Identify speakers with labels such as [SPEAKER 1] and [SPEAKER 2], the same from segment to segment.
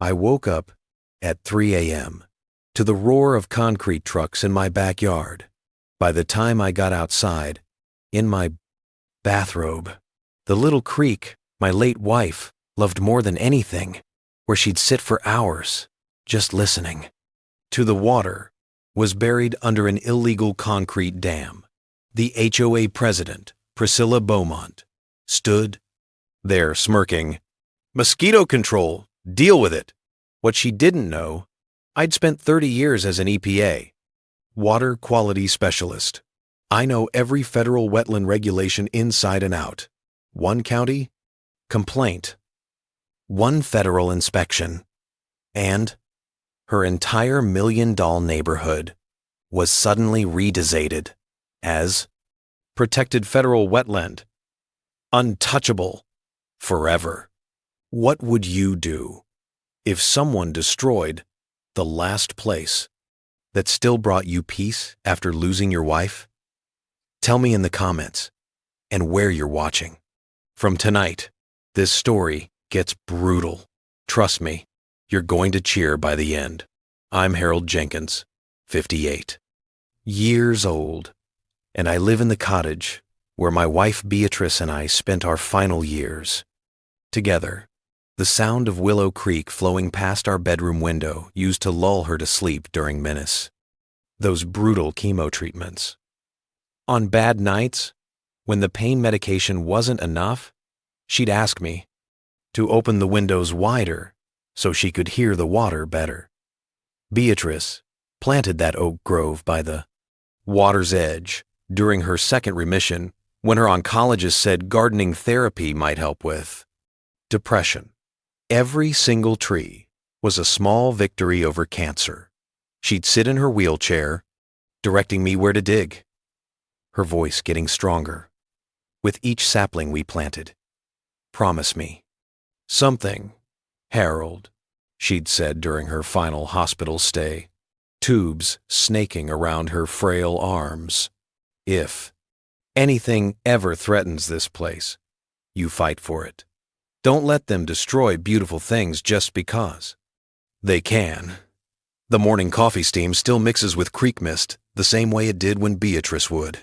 [SPEAKER 1] I woke up at 3 a.m. to the roar of concrete trucks in my backyard. By the time I got outside, in my bathrobe, the little creek my late wife loved more than anything, where she'd sit for hours, just listening to the water, was buried under an illegal concrete dam. The HOA president, Priscilla Beaumont, stood there smirking. Mosquito control, deal with it. What she didn't know, I'd spent 30 years as an EPA, water quality specialist. I know every federal wetland regulation inside and out. One county, complaint. One federal inspection. And her entire million-dollar neighborhood was suddenly redesignated as protected federal wetland, untouchable, forever. What would you do if someone destroyed the last place that still brought you peace after losing your wife? Tell me in the comments and where you're watching. From tonight, this story gets brutal. Trust me, you're going to cheer by the end. I'm Harold Jenkins, 58 years old, and I live in the cottage where my wife Beatrice and I spent our final years together. The sound of Willow Creek flowing past our bedroom window used to lull her to sleep during menace. Those brutal chemo treatments. On bad nights, when the pain medication wasn't enough, she'd ask me to open the windows wider so she could hear the water better. Beatrice planted that oak grove by the water's edge during her second remission when her oncologist said gardening therapy might help with depression. Every single tree was a small victory over cancer. She'd sit in her wheelchair, directing me where to dig, her voice getting stronger with each sapling we planted. Promise me something, Harold, she'd said during her final hospital stay, tubes snaking around her frail arms. If anything ever threatens this place, you fight for it. Don't let them destroy beautiful things just because they can. The morning coffee steam still mixes with creek mist the same way it did when Beatrice would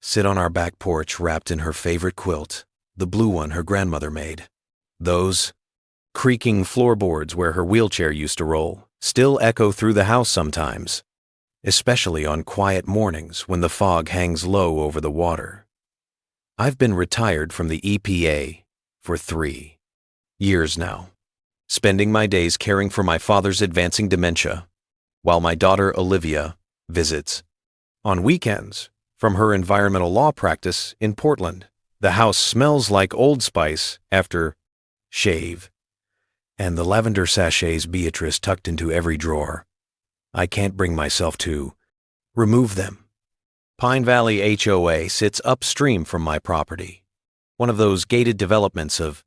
[SPEAKER 1] sit on our back porch wrapped in her favorite quilt, the blue one her grandmother made. Those creaking floorboards where her wheelchair used to roll still echo through the house sometimes, especially on quiet mornings when the fog hangs low over the water. I've been retired from the EPA for 3 years now, spending my days caring for my father's advancing dementia, while my daughter Olivia visits on weekends from her environmental law practice in Portland. The house smells like Old Spice after shave, and the lavender sachets Beatrice tucked into every drawer. I can't bring myself to remove them. Pine Valley HOA sits upstream from my property, one of those gated developments of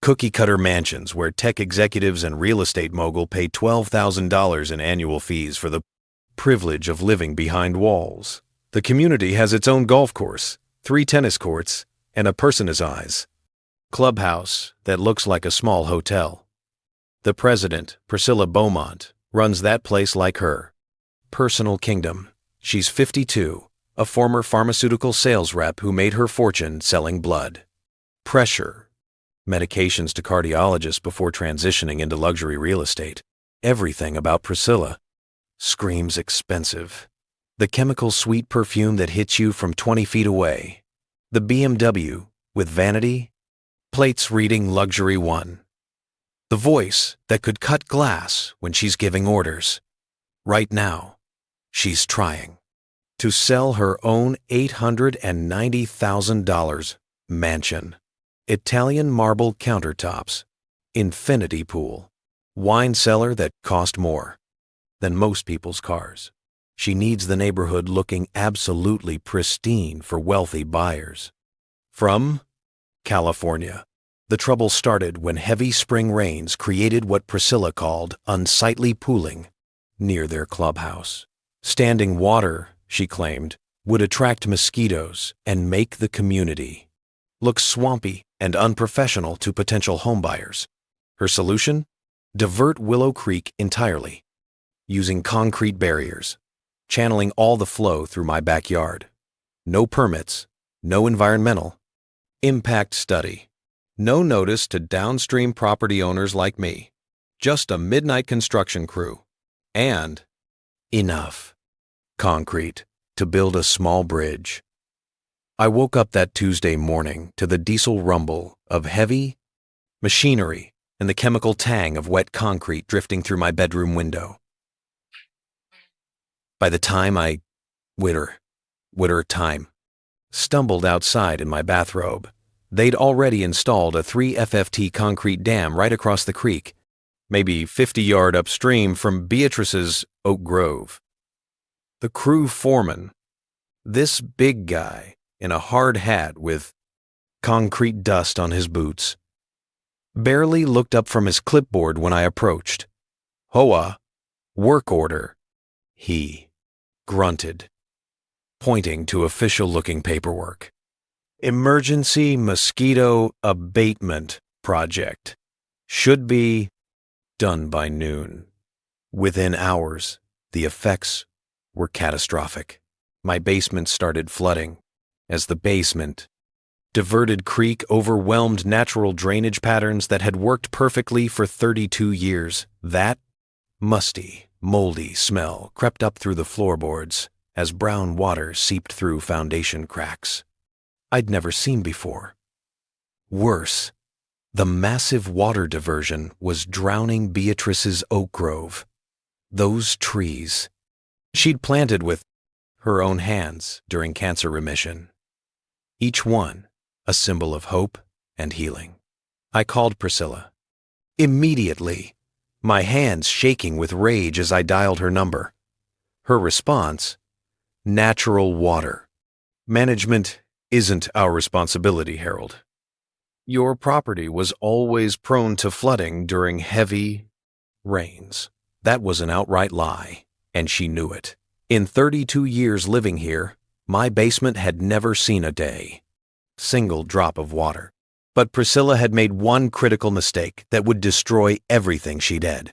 [SPEAKER 1] cookie-cutter mansions where tech executives and real estate mogul pay $12,000 in annual fees for the privilege of living behind walls. The community has its own golf course, 3 tennis courts, and a person's eyes clubhouse that looks like a small hotel. The president, Priscilla Beaumont, runs that place like her personal kingdom. She's 52, a former pharmaceutical sales rep who made her fortune selling blood pressure medications to cardiologists before transitioning into luxury real estate. Everything about Priscilla screams expensive. The chemical sweet perfume that hits you from 20 feet away. The BMW with vanity plates reading Luxury 1. The voice that could cut glass when she's giving orders. Right now, she's trying to sell her own $890,000 mansion. Italian marble countertops, infinity pool, wine cellar that cost more than most people's cars. She needs the neighborhood looking absolutely pristine for wealthy buyers. From California, the trouble started when heavy spring rains created what Priscilla called unsightly pooling near their clubhouse. Standing water, she claimed, would attract mosquitoes and make the community look swampy and unprofessional to potential homebuyers. Her solution? Divert Willow Creek entirely, using concrete barriers, channeling all the flow through my backyard. No permits, no environmental impact study, no notice to downstream property owners like me, just a midnight construction crew, and enough concrete to build a small bridge. I woke up that Tuesday morning to the diesel rumble of heavy machinery and the chemical tang of wet concrete drifting through my bedroom window. By the time I stumbled outside in my bathrobe, they'd already installed a 3 FFT concrete dam right across the creek, maybe 50 yards upstream from Beatrice's Oak Grove. The crew foreman, this big guy in a hard hat with concrete dust on his boots, barely looked up from his clipboard when I approached. HOA, work order, he grunted, pointing to official-looking paperwork. Emergency mosquito abatement project. Should be done by noon. Within hours, the effects were catastrophic. My basement started flooding as the diverted creek overwhelmed natural drainage patterns that had worked perfectly for 32 years. That musty, moldy smell crept up through the floorboards as brown water seeped through foundation cracks I'd never seen before. Worse, the massive water diversion was drowning Beatrice's oak grove. Those trees she'd planted with her own hands during cancer remission. Each one a symbol of hope and healing. I called Priscilla. Immediately, my hands shaking with rage as I dialed her number. Her response, natural water. Management isn't our responsibility, Harold. Your property was always prone to flooding during heavy rains. That was an outright lie, and she knew it. In 32 years living here, my basement had never seen a single drop of water. But Priscilla had made one critical mistake that would destroy everything she'd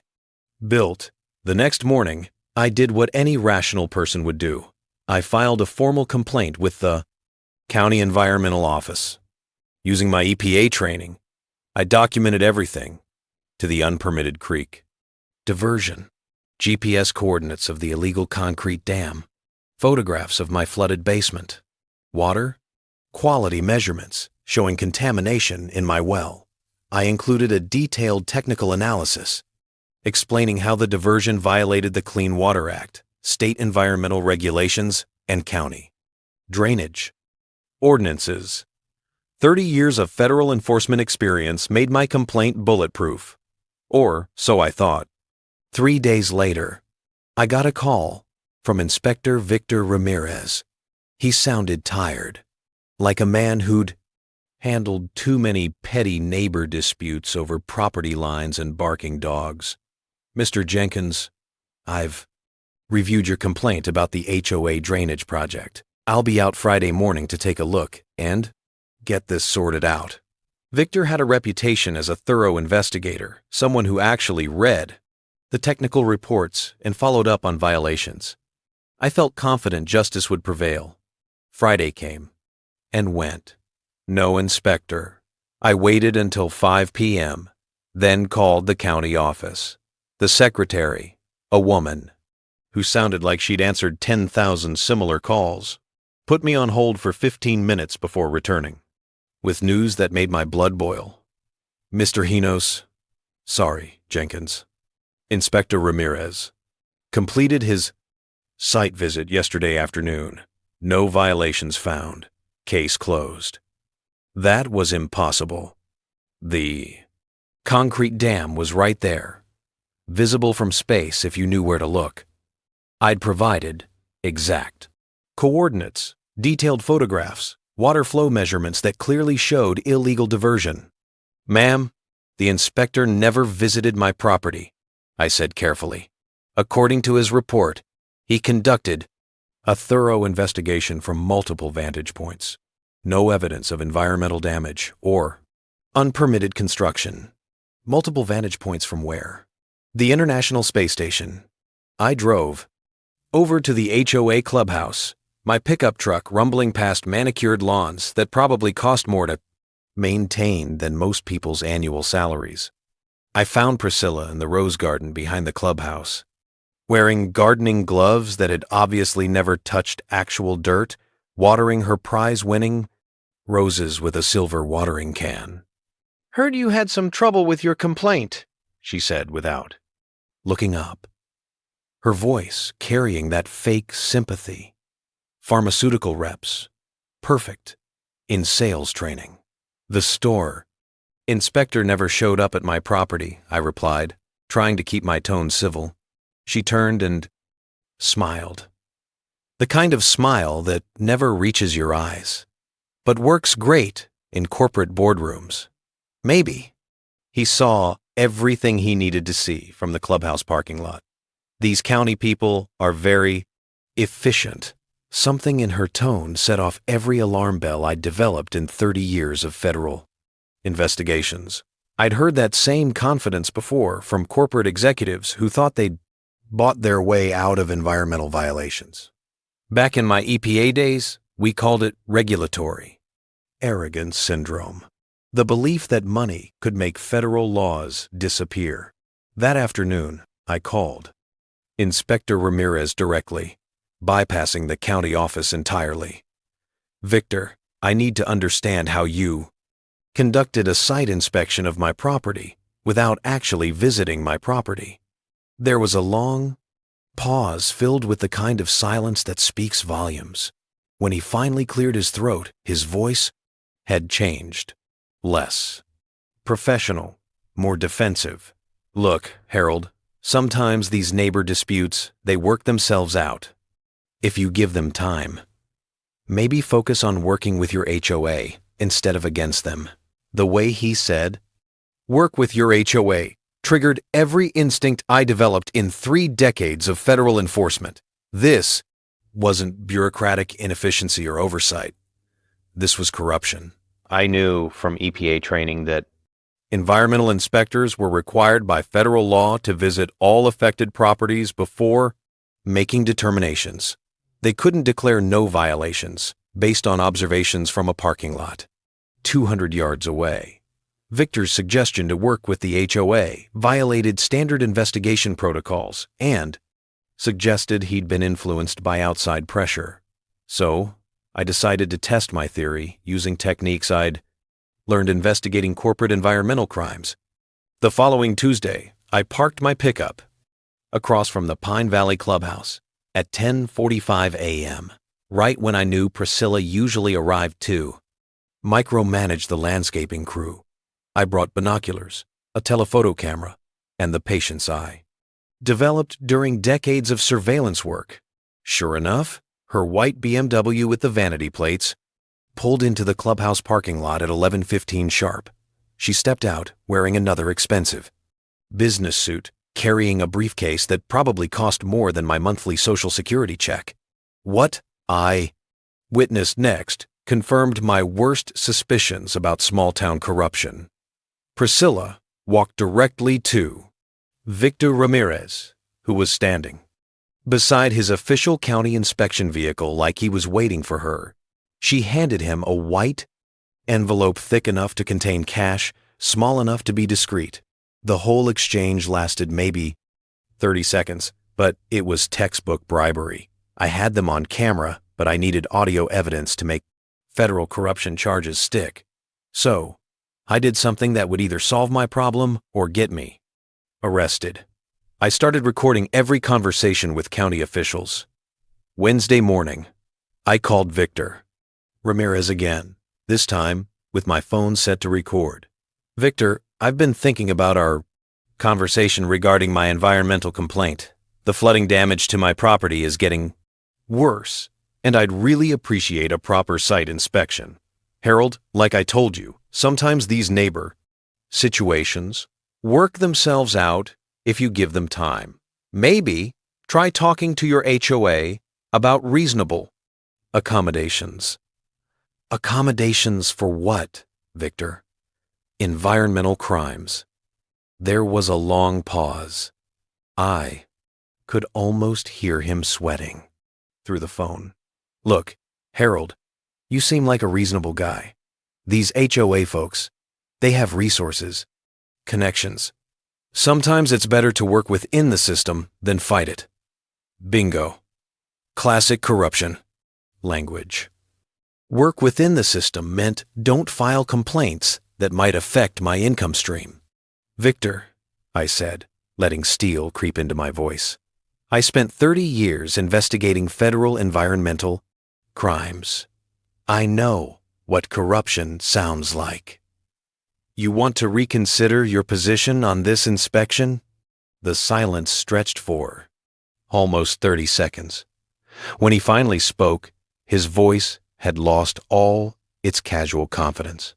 [SPEAKER 1] built. The next morning, I did what any rational person would do. I filed a formal complaint with the County Environmental Office. Using my EPA training, I documented everything to the unpermitted creek, diversion, GPS coordinates of the illegal concrete dam, photographs of my flooded basement, water quality measurements showing contamination in my well. I included a detailed technical analysis explaining how the diversion violated the Clean Water Act, state environmental regulations, and county drainage ordinances. 30 years of federal enforcement experience made my complaint bulletproof. Or so I thought. 3 days later, I got a call from Inspector Victor Ramirez. He sounded tired, like a man who'd handled too many petty neighbor disputes over property lines and barking dogs. Mr. Jenkins, I've reviewed your complaint about the HOA drainage project. I'll be out Friday morning to take a look and get this sorted out. Victor had a reputation as a thorough investigator, someone who actually read the technical reports and followed up on violations. I felt confident justice would prevail. Friday came and went. No inspector. I waited until 5 p.m., then called the county office. The secretary, a woman, who sounded like she'd answered 10,000 similar calls, put me on hold for 15 minutes before returning, with news that made my blood boil. Mr. Hinos, sorry, Jenkins. Inspector Ramirez completed his site visit yesterday afternoon. No violations found. Case closed. That was impossible. The concrete dam was right there, visible from space if you knew where to look. I'd provided exact coordinates, detailed photographs, water flow measurements that clearly showed illegal diversion. Ma'am, the inspector never visited my property, I said carefully. According to his report, he conducted a thorough investigation from multiple vantage points. No evidence of environmental damage or unpermitted construction. Multiple vantage points from where? The International Space Station. I drove over to the HOA clubhouse, my pickup truck rumbling past manicured lawns that probably cost more to maintain than most people's annual salaries. I found Priscilla in the rose garden behind the clubhouse, wearing gardening gloves that had obviously never touched actual dirt, watering her prize-winning roses with a silver watering can. "Heard you had some trouble with your complaint," she said without looking up, her voice carrying that fake sympathy. Pharmaceutical reps, perfect in sales training. The store inspector never showed up at my property, I replied, trying to keep my tone civil. She turned and smiled. The kind of smile that never reaches your eyes, but works great in corporate boardrooms. Maybe. He saw everything he needed to see from the clubhouse parking lot. These county people are very efficient. Something in her tone set off every alarm bell I'd developed in 30 years of federal investigations. I'd heard that same confidence before from corporate executives who thought they'd bought their way out of environmental violations. Back in my EPA days, we called it regulatory arrogance syndrome. The belief that money could make federal laws disappear. That afternoon, I called Inspector Ramirez directly, bypassing the county office entirely. "Victor, I need to understand how you conducted a site inspection of my property without actually visiting my property." There was a long pause filled with the kind of silence that speaks volumes. When he finally cleared his throat, his voice had changed. Less professional, more defensive. "Look, Harold, sometimes these neighbor disputes, they work themselves out. If you give them time, maybe focus on working with your HOA instead of against them." The way he said, "Work with your HOA," triggered every instinct I developed in 3 decades of federal enforcement. This wasn't bureaucratic inefficiency or oversight. This was corruption. I knew from EPA training that environmental inspectors were required by federal law to visit all affected properties before making determinations. They couldn't declare no violations based on observations from a parking lot 200 yards away. Victor's suggestion to work with the HOA violated standard investigation protocols and suggested he'd been influenced by outside pressure. So, I decided to test my theory using techniques I'd learned investigating corporate environmental crimes. The following Tuesday, I parked my pickup across from the Pine Valley Clubhouse at 10:45 a.m., right when I knew Priscilla usually arrived too. Micromanaged the landscaping crew. I brought binoculars, a telephoto camera, and the patient's eye. Developed during decades of surveillance work. Sure enough, her white BMW with the vanity plates pulled into the clubhouse parking lot at 11:15 sharp. She stepped out wearing another expensive business suit, carrying a briefcase that probably cost more than my monthly Social Security check. What I witnessed next confirmed my worst suspicions about small-town corruption. Priscilla walked directly to Victor Ramirez, who was standing beside his official county inspection vehicle like he was waiting for her. She handed him a white envelope thick enough to contain cash, small enough to be discreet. The whole exchange lasted maybe 30 seconds, but it was textbook bribery. I had them on camera, but I needed audio evidence to make federal corruption charges stick. So, I did something that would either solve my problem or get me arrested. I started recording every conversation with county officials. Wednesday morning, I called Victor Ramirez again, this time with my phone set to record. "Victor, I've been thinking about our conversation regarding my environmental complaint. The flooding damage to my property is getting worse, and I'd really appreciate a proper site inspection. Harold, like I told you, sometimes these neighbor situations work themselves out if you give them time. Maybe try talking to your HOA about reasonable accommodations." Accommodations for what, Victor? Environmental crimes. There was a long pause. I could almost hear him sweating through the phone. Look, Harold, you seem like a reasonable guy. These HOA folks, they have resources, connections. Sometimes it's better to work within the system than fight it. Bingo. Classic corruption. Language. Work within the system meant don't file complaints that might affect my income stream. Victor, I said, letting steel creep into my voice. I spent 30 years investigating federal environmental crimes. I know what corruption sounds like. You want to reconsider your position on this inspection? The silence stretched for almost 30 seconds. When he finally spoke, his voice had lost all its casual confidence.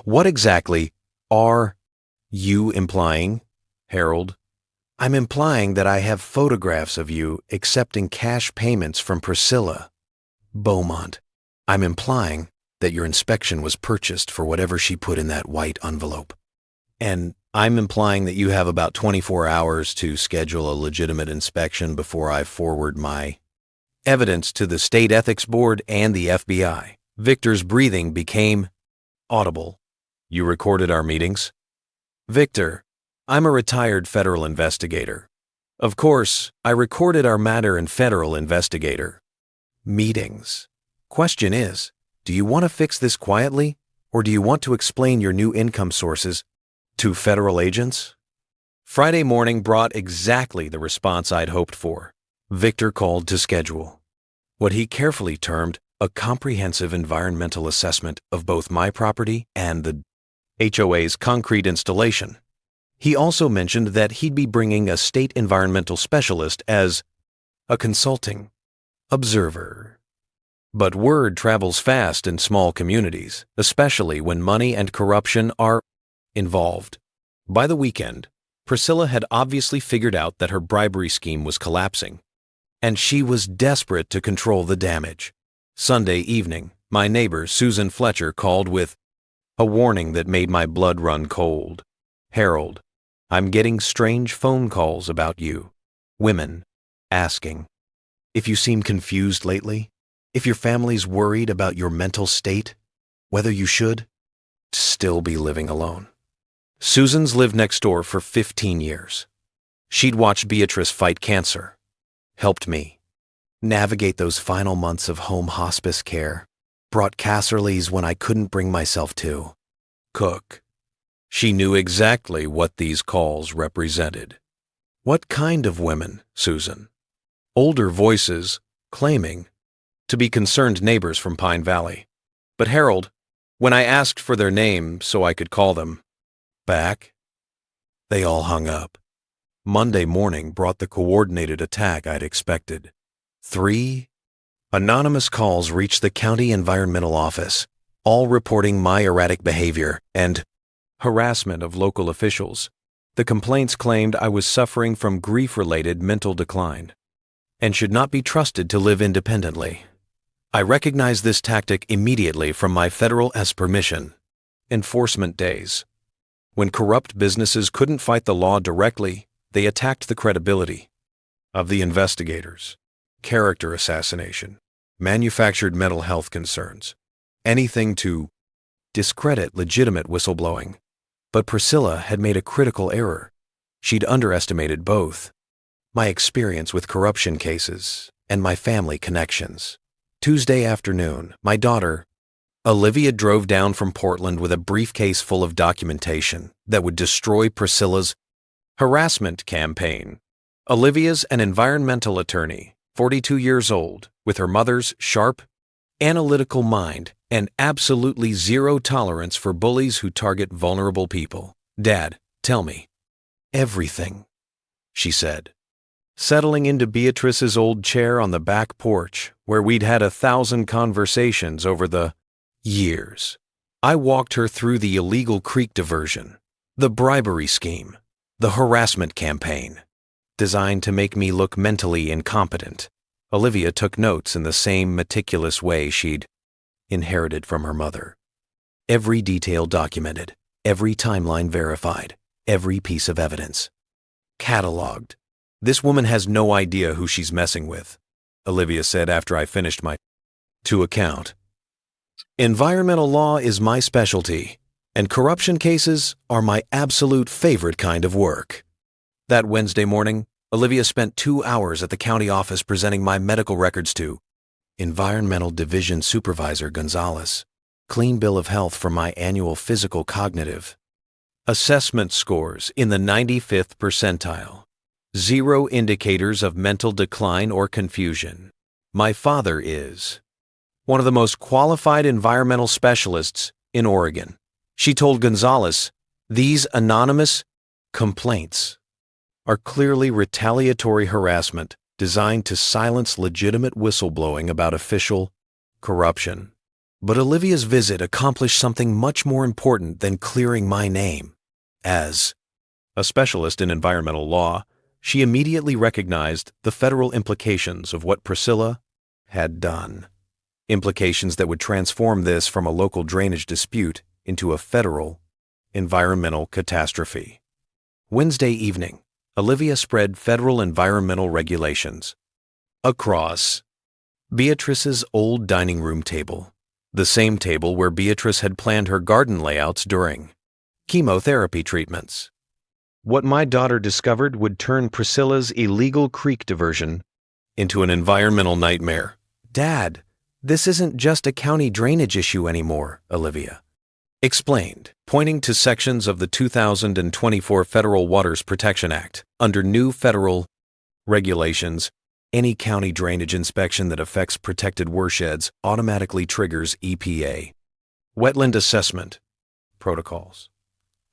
[SPEAKER 1] What exactly are you implying, Harold? I'm implying that I have photographs of you accepting cash payments from Priscilla Beaumont. I'm implying that your inspection was purchased for whatever she put in that white envelope. And I'm implying that you have about 24 hours to schedule a legitimate inspection before I forward my evidence to the State Ethics Board and the FBI. Victor's breathing became audible. You recorded our meetings? Victor, I'm a retired federal investigator. Of course, I recorded our matter in federal investigator meetings. Question is, do you want to fix this quietly, or do you want to explain your new income sources to federal agents? Friday morning brought exactly the response I'd hoped for. Victor called to schedule what he carefully termed a comprehensive environmental assessment of both my property and the HOA's concrete installation. He also mentioned that he'd be bringing a state environmental specialist as a consulting observer. But word travels fast in small communities, especially when money and corruption are involved. By the weekend, Priscilla had obviously figured out that her bribery scheme was collapsing, and she was desperate to control the damage. Sunday evening, my neighbor Susan Fletcher called with a warning that made my blood run cold. Harold, I'm getting strange phone calls about you. Women asking if you seem confused lately, if your family's worried about your mental state, whether you should still be living alone. Susan's lived next door for 15 years. She'd watched Beatrice fight cancer, helped me navigate those final months of home hospice care, brought casseroles when I couldn't bring myself to cook. She knew exactly what these calls represented. What kind of women, Susan? Older voices claiming to be concerned neighbors from Pine Valley. But Harold, when I asked for their name so I could call them back, they all hung up. Monday morning brought the coordinated attack I'd expected. 3 anonymous calls reached the county environmental office, all reporting my erratic behavior and harassment of local officials. The complaints claimed I was suffering from grief-related mental decline and should not be trusted to live independently. I recognized this tactic immediately from my federal permission enforcement days. When corrupt businesses couldn't fight the law directly, they attacked the credibility of the investigators. Character assassination, manufactured mental health concerns, anything to discredit legitimate whistleblowing. But Priscilla had made a critical error. She'd underestimated both my experience with corruption cases and my family connections. Tuesday afternoon, my daughter, Olivia, drove down from Portland with a briefcase full of documentation that would destroy Priscilla's harassment campaign. Olivia's an environmental attorney, 42 years old, with her mother's sharp, analytical mind and absolutely zero tolerance for bullies who target vulnerable people. Dad, tell me everything, she said, settling into Beatrice's old chair on the back porch where we'd had 1,000 conversations over the years. I walked her through the illegal creek diversion, the bribery scheme, the harassment campaign, designed to make me look mentally incompetent. Olivia took notes in the same meticulous way she'd inherited from her mother. Every detail documented, every timeline verified, every piece of evidence cataloged This woman has no idea who she's messing with, Olivia said after I finished my account. Environmental law is my specialty, and corruption cases are my absolute favorite kind of work. That Wednesday morning, Olivia spent 2 hours at the county office presenting my medical records to Environmental Division Supervisor Gonzalez, clean bill of health for my annual physical cognitive assessment scores in the 95th percentile, 0 indicators of mental decline or confusion. My father is one of the most qualified environmental specialists in Oregon. She told Gonzalez, these anonymous complaints are clearly retaliatory harassment designed to silence legitimate whistleblowing about official corruption. But Olivia's visit accomplished something much more important than clearing my name. As a specialist in environmental law, she immediately recognized the federal implications of what Priscilla had done. Implications that would transform this from a local drainage dispute into a federal environmental catastrophe. Wednesday evening, Olivia spread federal environmental regulations across Beatrice's old dining room table, the same table where Beatrice had planned her garden layouts during chemotherapy treatments. What my daughter discovered would turn Priscilla's illegal creek diversion into an environmental nightmare. Dad, this isn't just a county drainage issue anymore, Olivia explained, pointing to sections of the 2024 Federal Waters Protection Act. Under new federal regulations, any county drainage inspection that affects protected watersheds automatically triggers EPA wetland assessment protocols.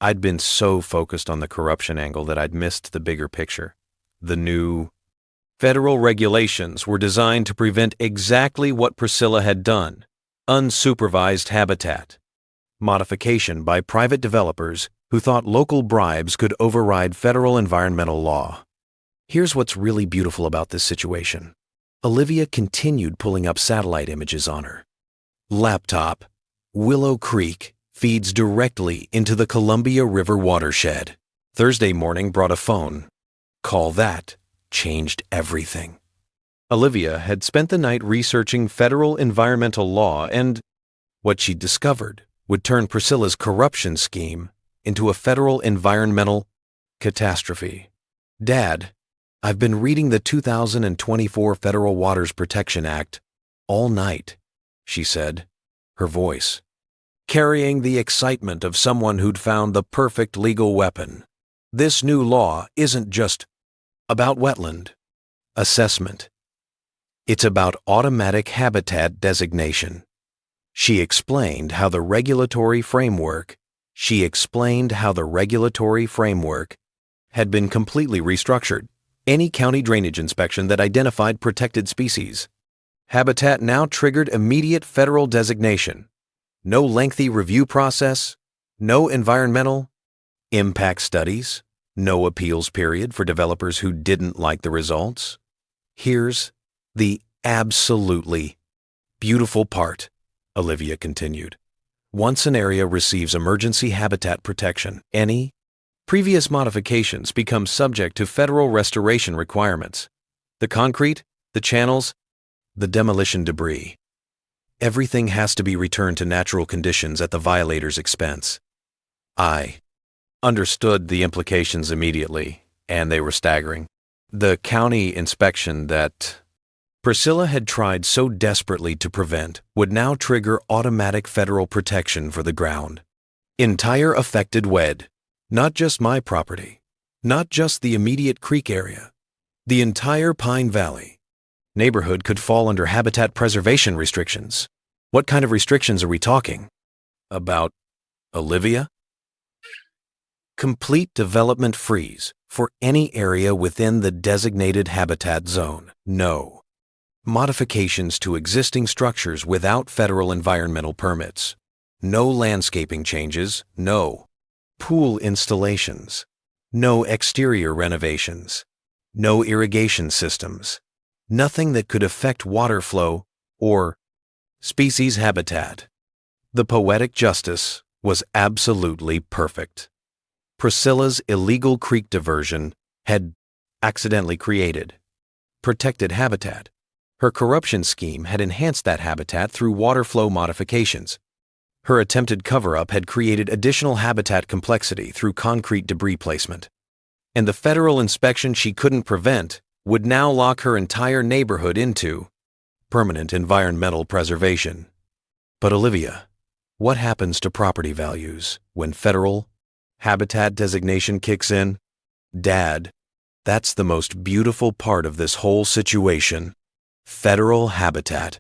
[SPEAKER 1] I'd been so focused on the corruption angle that I'd missed the bigger picture. The new federal regulations were designed to prevent exactly what Priscilla had done: unsupervised habitat modification by private developers who thought local bribes could override federal environmental law. Here's what's really beautiful about this situation. Olivia continued pulling up satellite images on her laptop. Willow Creek feeds directly into the Columbia River watershed. Thursday morning brought a phone call that changed everything. Olivia had spent the night researching federal environmental law, and what she discovered would turn Priscilla's corruption scheme into a federal environmental catastrophe. Dad, I've been reading the 2024 Federal Waters Protection Act all night, she said, her voice carrying the excitement of someone who'd found the perfect legal weapon. This new law isn't just about wetland assessment. It's about automatic habitat designation. She explained how the regulatory framework had been completely restructured. Any county drainage inspection that identified protected species habitat now triggered immediate federal designation. No lengthy review process, no environmental impact studies, no appeals period for developers who didn't like the results. Here's the absolutely beautiful part, Olivia continued. Once an area receives emergency habitat protection, any previous modifications become subject to federal restoration requirements. The concrete, the channels, the demolition debris. Everything has to be returned to natural conditions at the violator's expense. I understood the implications immediately, and they were staggering. The county inspection that Priscilla had tried so desperately to prevent would now trigger automatic federal protection for the ground. Entire affected WED, not just my property, not just the immediate creek area, the entire Pine Valley neighborhood could fall under habitat preservation restrictions. What kind of restrictions are we talking about, Olivia? Complete development freeze for any area within the designated habitat zone. No. Modifications to existing structures without federal environmental permits. No landscaping changes. No. Pool installations. No exterior renovations. No irrigation systems. Nothing that could affect water flow or species habitat. The poetic justice was absolutely perfect. Priscilla's illegal creek diversion had accidentally created, protected habitat. Her corruption scheme had enhanced that habitat through water flow modifications. Her attempted cover-up had created additional habitat complexity through concrete debris placement. And the federal inspection she couldn't prevent would now lock her entire neighborhood into permanent environmental preservation. But Olivia, what happens to property values when federal habitat designation kicks in? Dad, that's the most beautiful part of this whole situation. Federal habitat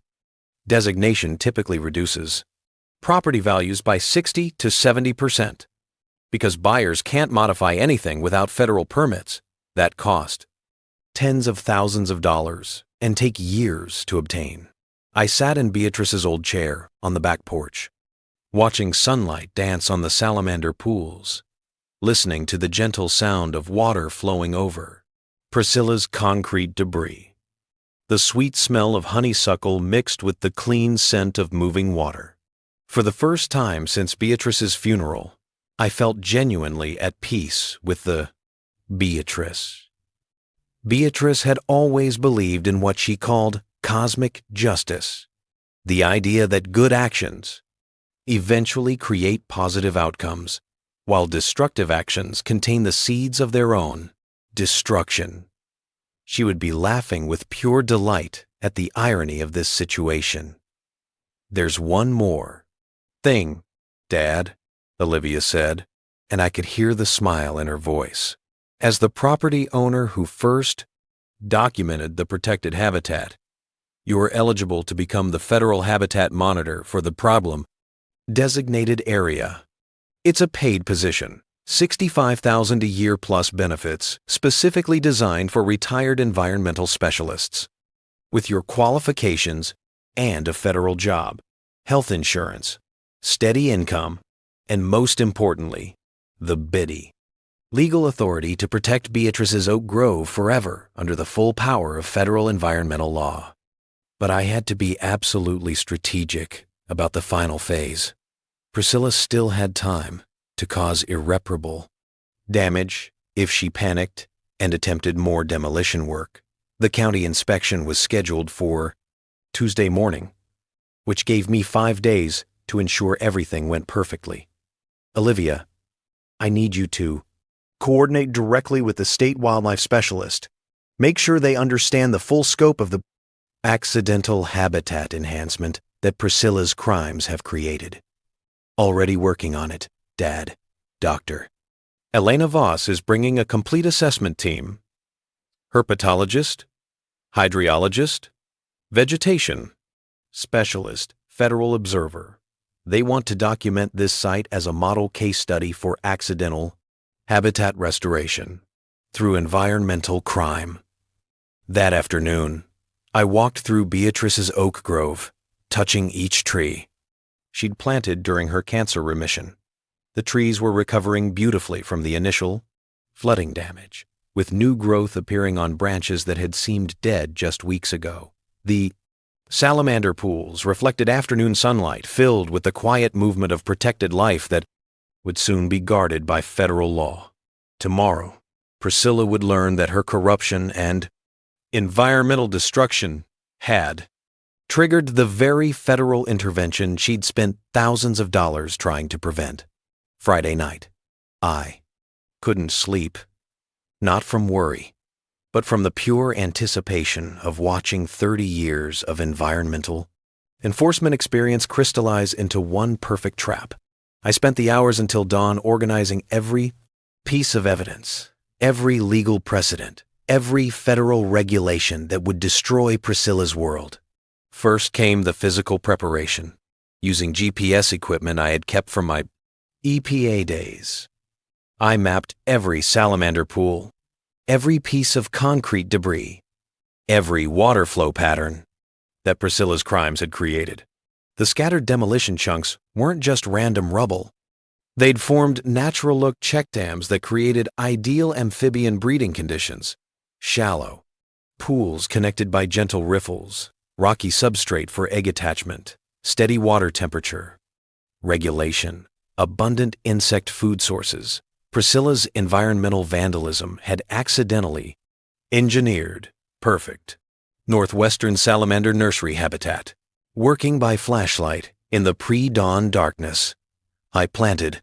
[SPEAKER 1] designation typically reduces property values by 60 to 70% because buyers can't modify anything without federal permits that cost tens of thousands of dollars and take years to obtain. I sat in Beatrice's old chair on the back porch, watching sunlight dance on the salamander pools, listening to the gentle sound of water flowing over Priscilla's concrete debris, the sweet smell of honeysuckle mixed with the clean scent of moving water. For the first time since Beatrice's funeral, I felt genuinely at peace with the Beatrice. Beatrice had always believed in what she called cosmic justice, the idea that good actions eventually create positive outcomes, while destructive actions contain the seeds of their own destruction. She would be laughing with pure delight at the irony of this situation. There's one more thing, Dad, Olivia said, and I could hear the smile in her voice. As the property owner who first documented the protected habitat, you are eligible to become the federal habitat monitor for the problem designated area. It's a paid position, $65,000 a year plus benefits, specifically designed for retired environmental specialists. With your qualifications and a federal job, health insurance, steady income, and most importantly, the biddy, legal authority to protect Beatrice's Oak Grove forever under the full power of federal environmental law. But I had to be absolutely strategic about the final phase. Priscilla still had time to cause irreparable damage if she panicked and attempted more demolition work. The county inspection was scheduled for Tuesday morning, which gave me 5 days to ensure everything went perfectly. Olivia, I need you to coordinate directly with the state wildlife specialist. Make sure they understand the full scope of the accidental habitat enhancement that Priscilla's crimes have created. Already working on it, Dad. Doctor. Elena Voss is bringing a complete assessment team. Herpetologist, hydrologist, vegetation specialist, federal observer. They want to document this site as a model case study for accidental habitat restoration through environmental crime. That afternoon, I walked through Beatrice's oak grove, touching each tree she'd planted during her cancer remission. The trees were recovering beautifully from the initial flooding damage, with new growth appearing on branches that had seemed dead just weeks ago. The salamander pools reflected afternoon sunlight filled with the quiet movement of protected life that would soon be guarded by federal law. Tomorrow, Priscilla would learn that her corruption and environmental destruction had triggered the very federal intervention she'd spent thousands of dollars trying to prevent. Friday night, I couldn't sleep, not from worry, but from the pure anticipation of watching 30 years of environmental enforcement experience crystallize into one perfect trap. I spent the hours until dawn organizing every piece of evidence, every legal precedent, every federal regulation that would destroy Priscilla's world. First came the physical preparation, using GPS equipment I had kept from my EPA days. I mapped every salamander pool, every piece of concrete debris, every water flow pattern that Priscilla's crimes had created. The scattered demolition chunks weren't just random rubble. They'd formed natural-look check dams that created ideal amphibian breeding conditions. Shallow pools connected by gentle riffles, rocky substrate for egg attachment, steady water temperature, regulation, abundant insect food sources. Priscilla's environmental vandalism had accidentally Engineered. Perfect. Northwestern salamander nursery habitat. Working by flashlight in the pre-dawn darkness. I planted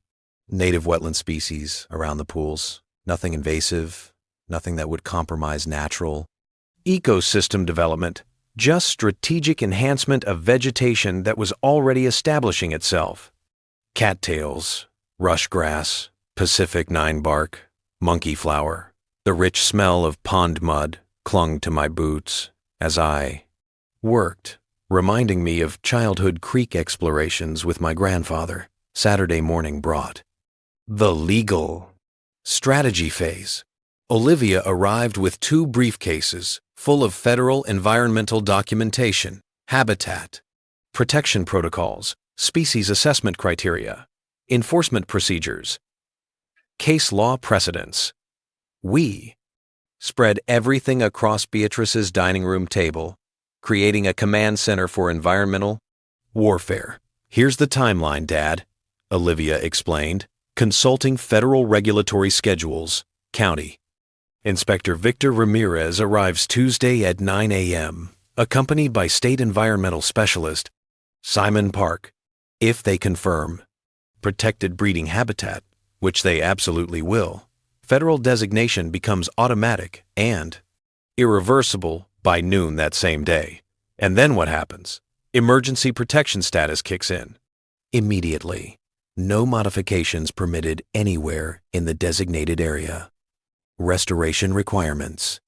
[SPEAKER 1] native wetland species around the pools. Nothing invasive, nothing that would compromise natural ecosystem development. Just strategic enhancement of vegetation that was already establishing itself. Cattails, rush grass, Pacific nine bark, monkey flower. The rich smell of pond mud clung to my boots as I worked, reminding me of childhood creek explorations with my grandfather. Saturday morning brought the legal strategy phase. Olivia arrived with 2 briefcases full of federal environmental documentation, habitat, protection protocols, species assessment criteria, enforcement procedures, case law precedents. We spread everything across Beatrice's dining room table, creating a command center for environmental warfare. Here's the timeline, Dad, Olivia explained, consulting federal regulatory schedules, county. Inspector Victor Ramirez arrives Tuesday at 9 a.m., accompanied by State Environmental Specialist Simon Park. If they confirm protected breeding habitat, which they absolutely will, federal designation becomes automatic and irreversible by noon that same day. And then what happens? Emergency protection status kicks in. Immediately. No modifications permitted anywhere in the designated area. Restoration requirements.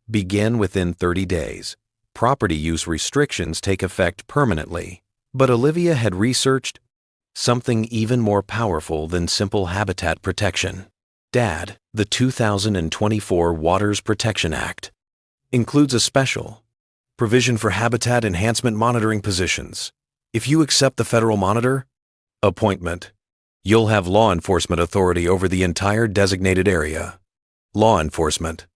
[SPEAKER 1] Begin within 30 days. Property use restrictions take effect permanently. But Olivia had researched something even more powerful than simple habitat protection. Dad, the 2024 Waters Protection Act includes a special provision for habitat enhancement monitoring positions. If you accept the federal monitor appointment, you'll have law enforcement authority over the entire designated area. Law enforcement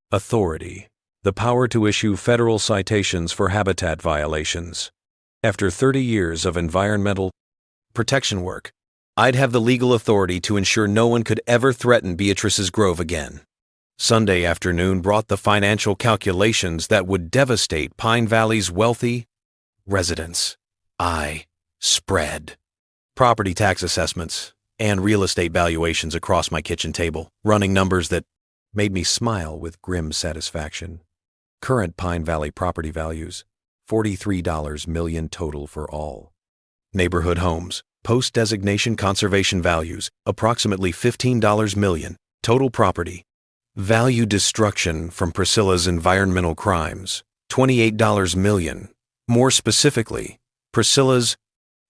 [SPEAKER 1] authority, the power to issue federal citations for habitat violations. After 30 years of environmental protection work, I'd have the legal authority to ensure no one could ever threaten Beatrice's Grove again. Sunday afternoon brought the financial calculations that would devastate Pine Valley's wealthy residents. I spread property tax assessments and real estate valuations across my kitchen table, running numbers that made me smile with grim satisfaction. Current Pine Valley property values, $43 million total for all. Neighborhood homes, post-designation conservation values, approximately $15 million, total property. Value destruction from Priscilla's environmental crimes, $28 million. More specifically, Priscilla's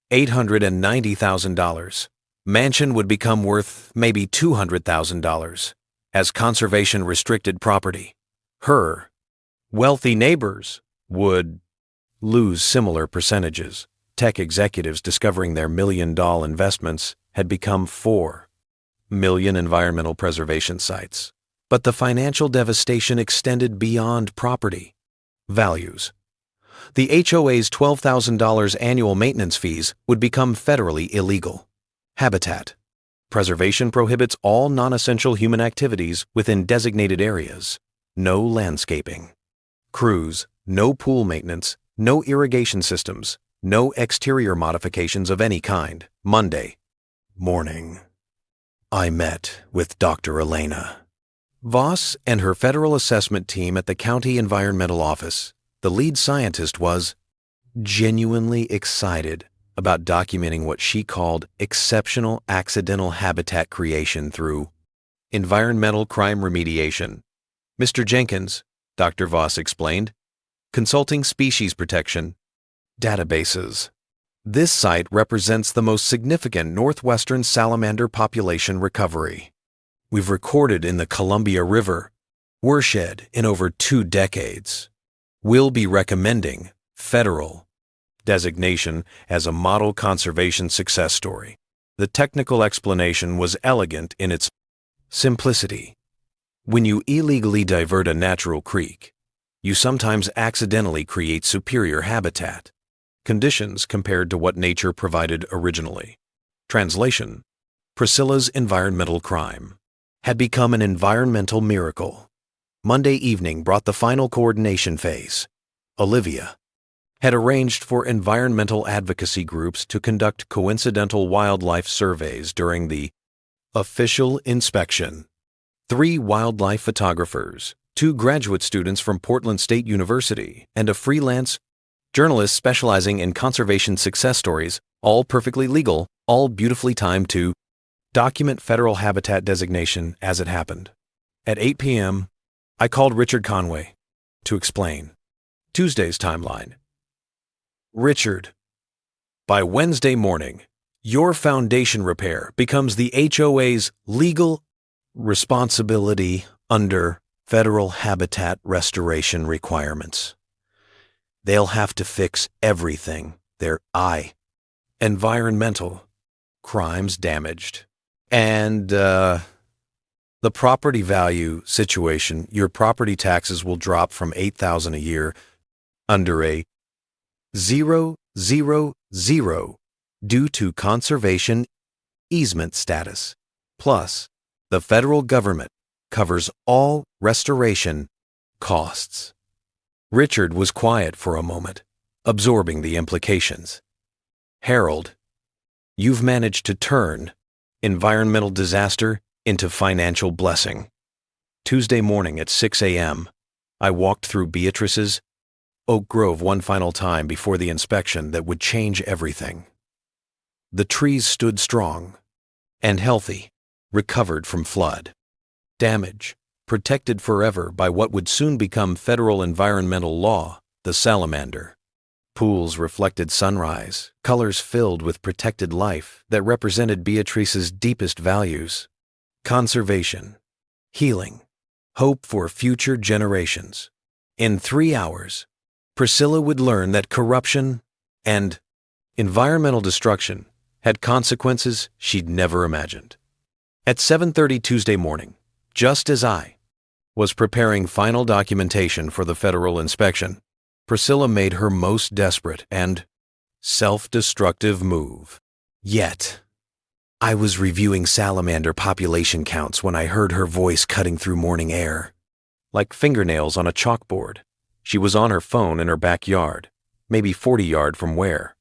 [SPEAKER 1] $890,000. Mansion would become worth maybe $200,000 as conservation-restricted property. Her wealthy neighbors would lose similar percentages. Tech executives discovering their million-dollar investments had become 4 million environmental preservation sites. But the financial devastation extended beyond property values. The HOA's $12,000 annual maintenance fees would become federally illegal. Habitat preservation prohibits all non-essential human activities within designated areas. No landscaping. Crews, no pool maintenance, no irrigation systems, no exterior modifications of any kind. Monday morning, I met with Dr. Elena Voss and her federal assessment team at the county environmental office. The lead scientist was genuinely excited about documenting what she called exceptional accidental habitat creation through environmental crime remediation. Mr. Jenkins, Dr. Voss explained, consulting species protection databases. This site represents the most significant northwestern salamander population recovery we've recorded in the Columbia River watershed in over 2 decades. We'll be recommending federal designation as a model conservation success story. The technical explanation was elegant in its simplicity. When you illegally divert a natural creek, you sometimes accidentally create superior habitat conditions compared to what nature provided originally. Translation: Priscilla's environmental crime had become an environmental miracle. Monday evening brought the final coordination phase. Olivia had arranged for environmental advocacy groups to conduct coincidental wildlife surveys during the official inspection. 3 wildlife photographers, 2 graduate students from Portland State University, and a freelance journalist specializing in conservation success stories, all perfectly legal, all beautifully timed to document federal habitat designation as it happened. At 8 p.m., I called Richard Conway to explain Tuesday's timeline. Richard, by Wednesday morning, your foundation repair becomes the HOA's legal responsibility under federal habitat restoration requirements. They'll have to fix everything. Their environmental crimes damaged. And the property value situation, your property taxes will drop from $8,000 a year under a 000 due to conservation easement status. Plus, the federal government covers all restoration costs. Richard was quiet for a moment, absorbing the implications. Harold, you've managed to turn environmental disaster into financial blessing. Tuesday morning at 6 a.m., I walked through Beatrice's Oak Grove one final time before the inspection that would change everything. The trees stood strong and healthy, recovered from flood damage, protected forever by what would soon become federal environmental law, the salamander. Pools reflected sunrise, colors filled with protected life that represented Beatrice's deepest values: conservation, healing, hope for future generations. In 3 hours, Priscilla would learn that corruption and environmental destruction had consequences she'd never imagined. At 7:30 Tuesday morning, just as I was preparing final documentation for the federal inspection, Priscilla made her most desperate and self-destructive move. Yet, I was reviewing salamander population counts when I heard her voice cutting through morning air. Like fingernails on a chalkboard, she was on her phone in her backyard, maybe 40 yards from where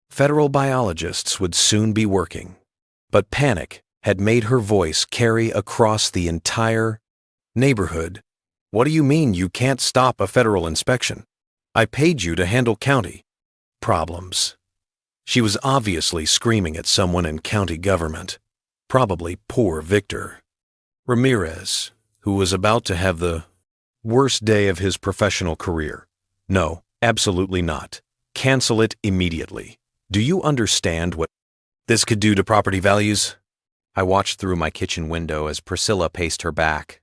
[SPEAKER 1] federal biologists would soon be working. But panic had made her voice carry across the entire neighborhood. What do you mean you can't stop a federal inspection? I paid you to handle county problems. She was obviously screaming at someone in county government, probably poor Victor Ramirez, who was about to have the worst day of his professional career. No, absolutely not. Cancel it immediately. Do you understand what this could do to property values? I watched through my kitchen window as Priscilla paced her back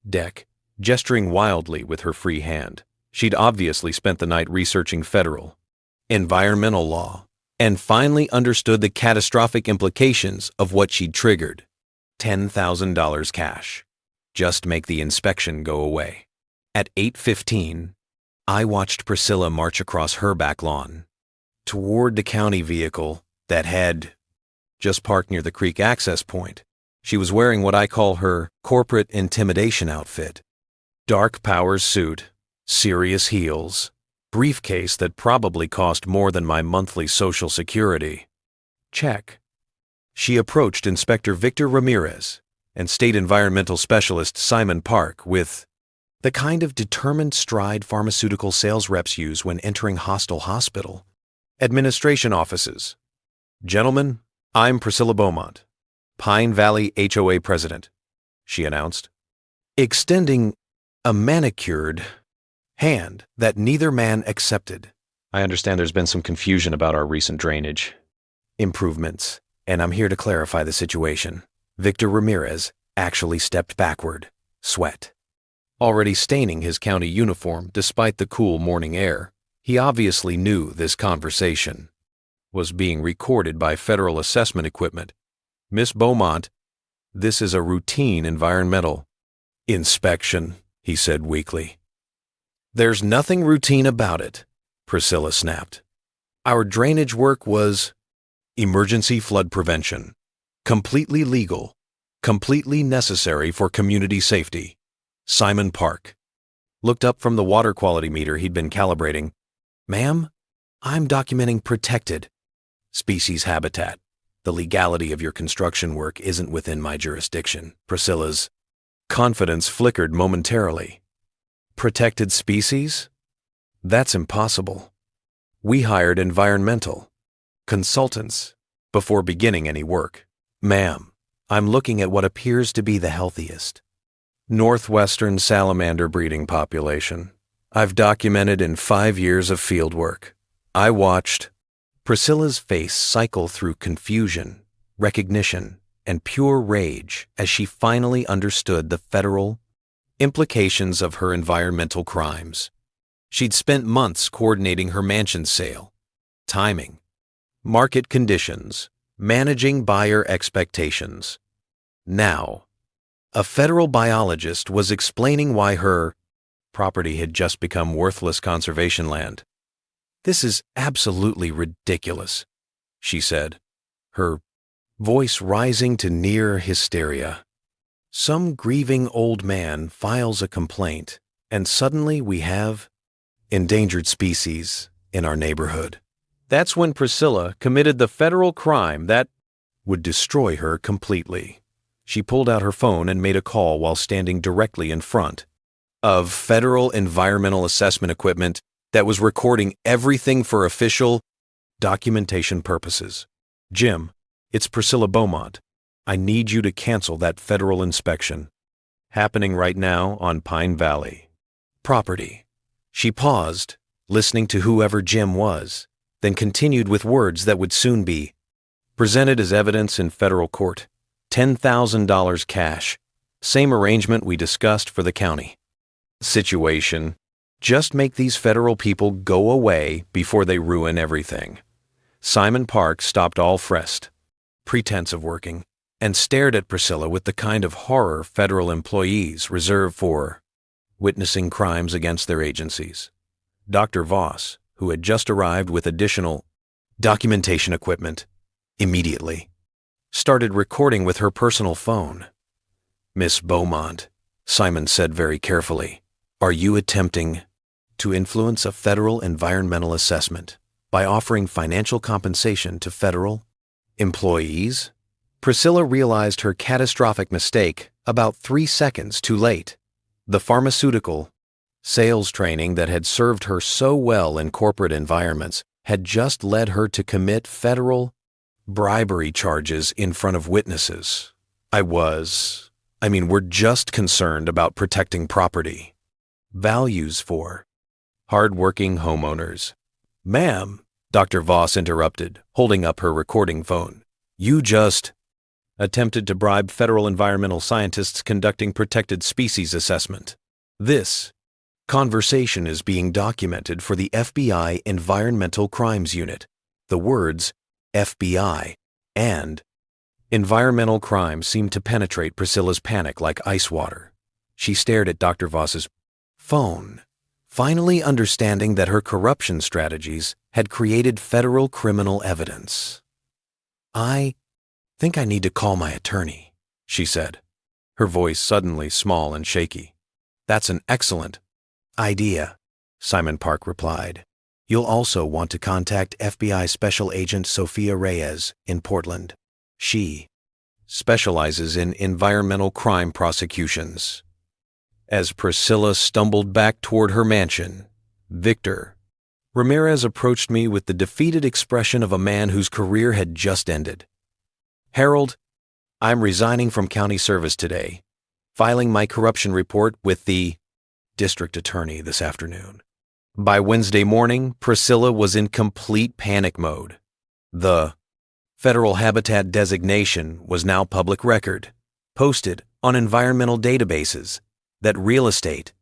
[SPEAKER 1] deck, gesturing wildly with her free hand. She'd obviously spent the night researching federal environmental law and finally understood the catastrophic implications of what she'd triggered. $10,000 cash. Just make the inspection go away. At 8:15, I watched Priscilla march across her back lawn toward the county vehicle that had just parked near the creek access point. She was wearing what I call her corporate intimidation outfit. Dark Powers suit, serious heels, briefcase that probably cost more than my monthly Social Security. Check. She approached Inspector Victor Ramirez and State Environmental Specialist Simon Park with the kind of determined stride pharmaceutical sales reps use when entering hostile hospital administration offices. Gentlemen, I'm Priscilla Beaumont, Pine Valley HOA president, she announced, extending a manicured hand that neither man accepted. I understand there's been some confusion about our recent drainage improvements, and I'm here to clarify the situation. Victor Ramirez actually stepped backward, sweat already staining his county uniform despite the cool morning air. He obviously knew this conversation was being recorded by federal assessment equipment. Miss Beaumont, this is a routine environmental inspection, he said weakly. There's nothing routine about it, Priscilla snapped. Our drainage work was emergency flood prevention, completely legal, completely necessary for community safety. Simon Park, looked up from the water quality meter he'd been calibrating. "Ma'am, I'm documenting protected species habitat. The legality of your construction work isn't within my jurisdiction." Priscilla's confidence flickered momentarily. "Protected species? That's impossible. We hired environmental consultants before beginning any work. Ma'am, I'm looking at what appears to be the healthiest northwestern salamander breeding population I've documented in 5 years of fieldwork. I watched." Priscilla's face cycle through confusion, recognition, and pure rage as she finally understood the federal implications of her environmental crimes. She'd spent months coordinating her mansion sale, timing, market conditions, managing buyer expectations. Now, a federal biologist was explaining why her property had just become worthless conservation land. "This is absolutely ridiculous," she said, her voice rising to near hysteria. "Some grieving old man files a complaint, and suddenly we have endangered species in our neighborhood." That's when Priscilla committed the federal crime that would destroy her completely. She pulled out her phone and made a call while standing directly in front of federal environmental assessment equipment that was recording everything for official documentation purposes. "Jim, it's Priscilla Beaumont. I need you to cancel that federal inspection. Happening right now on Pine Valley property." She paused, listening to whoever Jim was, then continued with words that would soon be presented as evidence in federal court. $10,000 cash. Same arrangement we discussed for the county situation. Just make these federal people go away before they ruin everything. Simon Park stopped all pretense of working and stared at Priscilla with the kind of horror federal employees reserve for witnessing crimes against their agencies. Dr. Voss, who had just arrived with additional documentation equipment, immediately started recording with her personal phone. "Miss Beaumont," Simon said very carefully, "are you attempting to influence a federal environmental assessment by offering financial compensation to federal employees?" Priscilla realized her catastrophic mistake about 3 seconds too late. The pharmaceutical sales training that had served her so well in corporate environments had just led her to commit federal bribery charges in front of witnesses. We're just concerned about protecting property values for hard-working homeowners." "Ma'am," Dr. Voss interrupted, holding up her recording phone, "you just attempted to bribe federal environmental scientists conducting protected species assessment. This conversation is being documented for the FBI Environmental Crimes Unit. The words FBI and environmental crime seemed to penetrate Priscilla's panic like ice water. She stared at Dr. Voss's phone, finally understanding that her corruption strategies had created federal criminal evidence. "I think I need to call my attorney," she said, her voice suddenly small and shaky. "That's an excellent idea," Simon Park replied. "You'll also want to contact FBI Special Agent Sophia Reyes in Portland. She specializes in environmental crime prosecutions." As Priscilla stumbled back toward her mansion, Victor Ramirez approached me with the defeated expression of a man whose career had just ended. "Harold, I'm resigning from county service today, filing my corruption report with the district attorney this afternoon." By Wednesday morning, Priscilla was in complete panic mode. The federal habitat designation was now public record, posted on environmental databases that real estate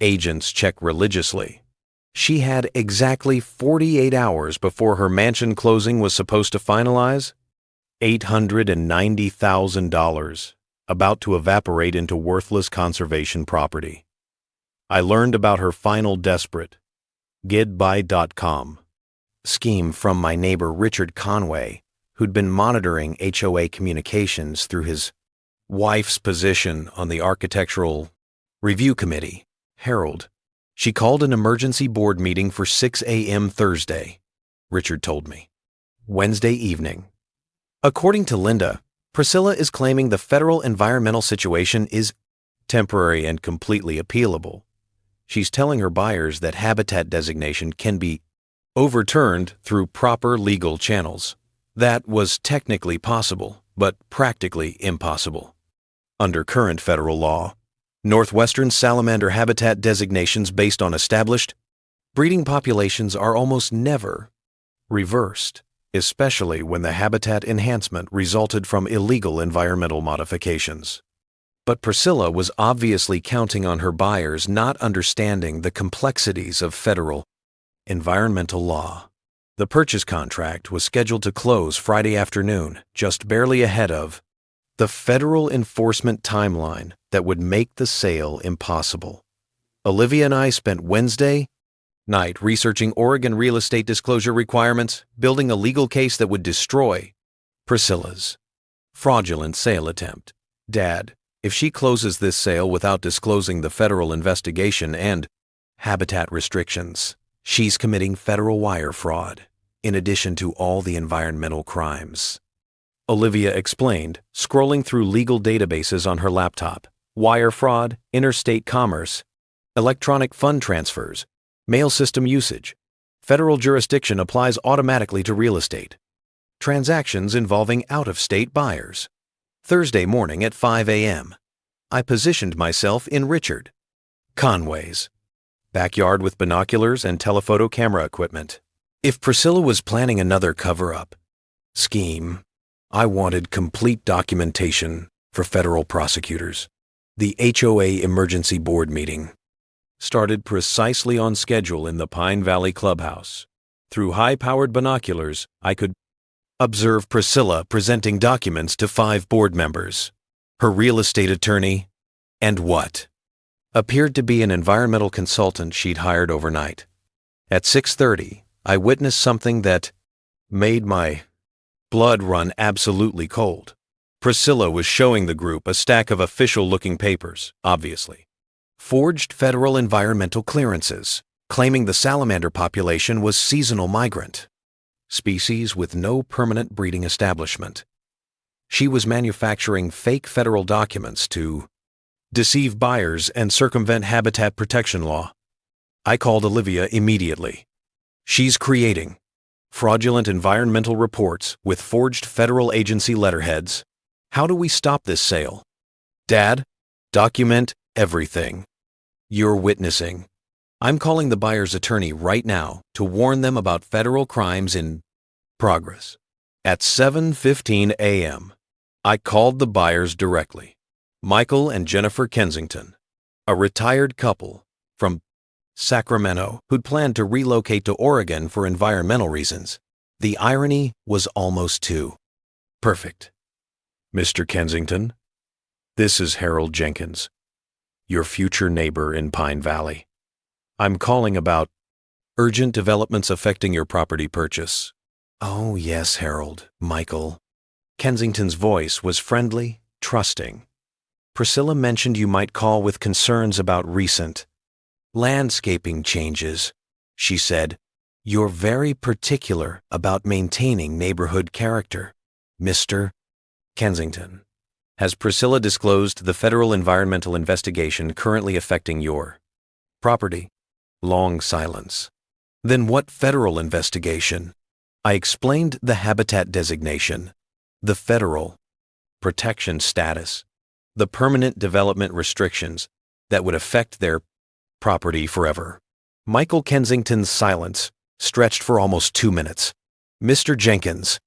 [SPEAKER 1] agents check religiously. She had exactly 48 hours before her mansion closing was supposed to finalize. $890,000 about to evaporate into worthless conservation property. I learned about her final desperate GetBuy.com scheme from my neighbor Richard Conway, who'd been monitoring HOA communications through his wife's position on the Architectural Review Committee. "Harold, She called an emergency board meeting for 6 a.m. Thursday, Richard told me. Wednesday evening. According to Linda, Priscilla is claiming the federal environmental situation is temporary and completely appealable. She's telling her buyers that habitat designation can be overturned through proper legal channels. That was technically possible, but practically impossible. Under current federal law, Northwestern salamander habitat designations based on established breeding populations are almost never reversed, especially when the habitat enhancement resulted from illegal environmental modifications. But Priscilla was obviously counting on her buyers not understanding the complexities of federal environmental law. The purchase contract was scheduled to close Friday afternoon, just barely ahead of the federal enforcement timeline that would make the sale impossible. Olivia and I spent Wednesday night researching Oregon real estate disclosure requirements, building a legal case that would destroy Priscilla's fraudulent sale attempt. Dad, if she closes this sale without disclosing the federal investigation and habitat restrictions, she's committing federal wire fraud, in addition to all the environmental crimes. Olivia explained, scrolling through legal databases on her laptop. Wire fraud, interstate commerce, electronic fund transfers, mail system usage. Federal jurisdiction applies automatically to real estate. Transactions involving out-of-state buyers. Thursday morning at 5 a.m. I positioned myself in Richard Conway's backyard with binoculars and telephoto camera equipment. If Priscilla was planning another cover-up scheme, I wanted complete documentation for federal prosecutors. The HOA emergency board meeting started precisely on schedule in the Pine Valley clubhouse. Through high-powered binoculars, I could observe Priscilla presenting documents to 5 board members, her real estate attorney, and what appeared to be an environmental consultant she'd hired overnight. At 6:30, I witnessed something that made my blood run absolutely cold. Priscilla was showing the group a stack of official-looking papers, obviously. Forged federal environmental clearances, claiming the salamander population was seasonal migrant, species with no permanent breeding establishment. She was manufacturing fake federal documents to deceive buyers and circumvent habitat protection law. I called Olivia immediately. She's creating fraudulent environmental reports with forged federal agency letterheads. How do we stop this sale? Dad, document everything you're witnessing. I'm calling the buyer's attorney right now to warn them about federal crimes in progress. At 7:15 a.m., I called the buyers directly. Michael and Jennifer Kensington, a retired couple from Sacramento who'd planned to relocate to Oregon for environmental reasons. The irony was almost too perfect. Mr. Kensington, this is Harold Jenkins, your future neighbor in Pine Valley. I'm calling about urgent developments affecting your property purchase. Oh, yes, Harold, Michael. Kensington's voice was friendly, trusting. Priscilla mentioned you might call with concerns about recent landscaping changes, she said. You're very particular about maintaining neighborhood character, Mr. Kensington. Has Priscilla disclosed the federal environmental investigation currently affecting your property? Long silence. Then what federal investigation? I explained the habitat designation, the federal protection status, the permanent development restrictions that would affect their property forever. Michael Kensington's silence stretched for almost 2 minutes. Mr. Jenkins,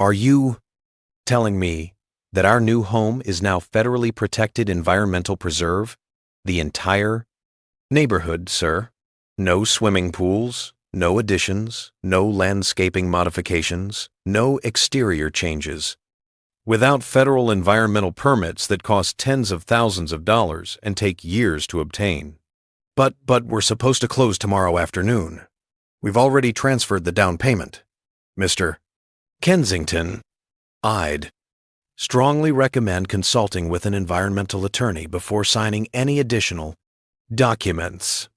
[SPEAKER 1] are you telling me that our new home is now federally protected environmental preserve? The entire neighborhood, sir. No swimming pools, no additions, no landscaping modifications, no exterior changes. Without federal environmental permits that cost tens of thousands of dollars and take years to obtain. But we're supposed to close tomorrow afternoon. We've already transferred the down payment. Mr. Kensington, I'd strongly recommend consulting with an environmental attorney before signing any additional documents.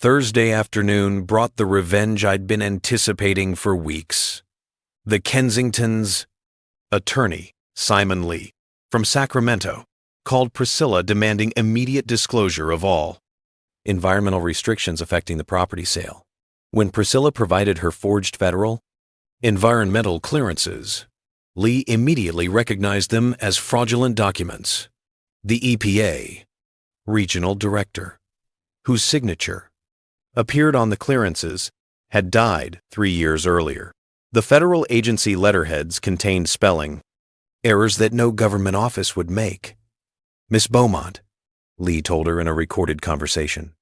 [SPEAKER 1] Thursday afternoon brought the revenge I'd been anticipating for weeks. The Kensington's attorney, Simon Lee, from Sacramento, called Priscilla demanding immediate disclosure of all environmental restrictions affecting the property sale. When Priscilla provided her forged federal environmental clearances, Lee immediately recognized them as fraudulent documents. The EPA regional director, whose signature appeared on the clearances, had died 3 years earlier. The federal agency letterheads contained spelling errors that no government office would make. Miss Beaumont, Lee told her in a recorded conversation,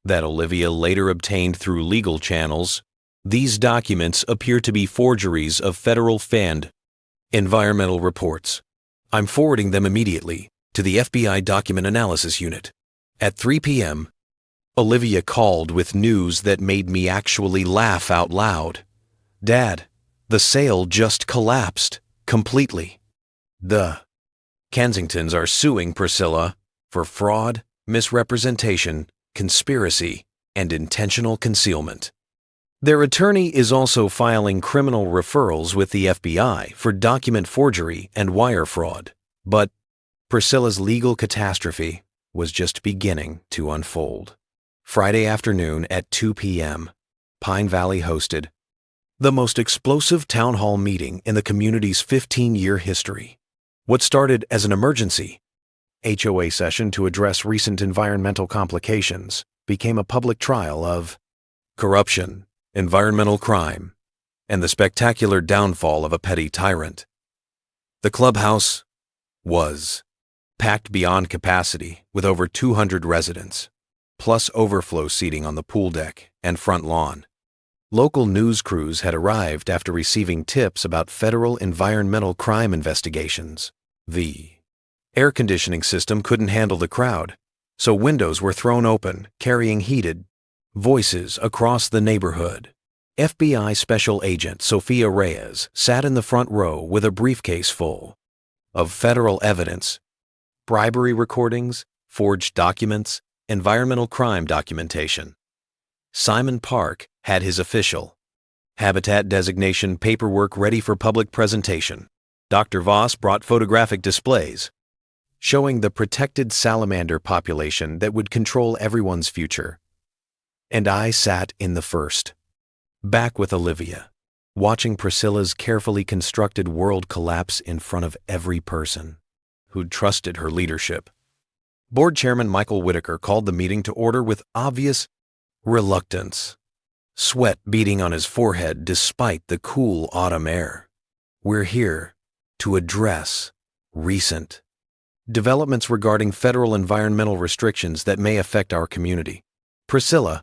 [SPEAKER 1] that Olivia later obtained through legal channels, these documents appear to be forgeries of federal fanned environmental reports. I'm forwarding them immediately to the FBI Document Analysis Unit. At 3 p.m., Olivia called with news that made me actually laugh out loud. Dad, the sale just collapsed completely. The Kensingtons are suing Priscilla for fraud, misrepresentation, conspiracy, and intentional concealment. Their attorney is also filing criminal referrals with the FBI for document forgery and wire fraud. But Priscilla's legal catastrophe was just beginning to unfold. Friday afternoon at 2 p.m., Pine Valley hosted the most explosive town hall meeting in the community's 15-year history. What started as an emergency HOA session to address recent environmental complications became a public trial of corruption, environmental crime, and the spectacular downfall of a petty tyrant. The clubhouse was packed beyond capacity with over 200 residents, plus overflow seating on the pool deck and front lawn. Local news crews had arrived after receiving tips about federal environmental crime investigations. The air conditioning system couldn't handle the crowd, so windows were thrown open, carrying heated voices across the neighborhood. FBI Special Agent Sophia Reyes sat in the front row with a briefcase full of federal evidence, bribery recordings, forged documents, environmental crime documentation. Simon Park had his official habitat designation paperwork ready for public presentation. Dr. Voss brought photographic displays showing the protected salamander population that would control everyone's future. And I sat in the first, back with Olivia, watching Priscilla's carefully constructed world collapse in front of every person who'd trusted her leadership. Board Chairman Michael Whitaker called the meeting to order with obvious reluctance, sweat beading on his forehead despite the cool autumn air. We're here to address recent developments regarding federal environmental restrictions that may affect our community. Priscilla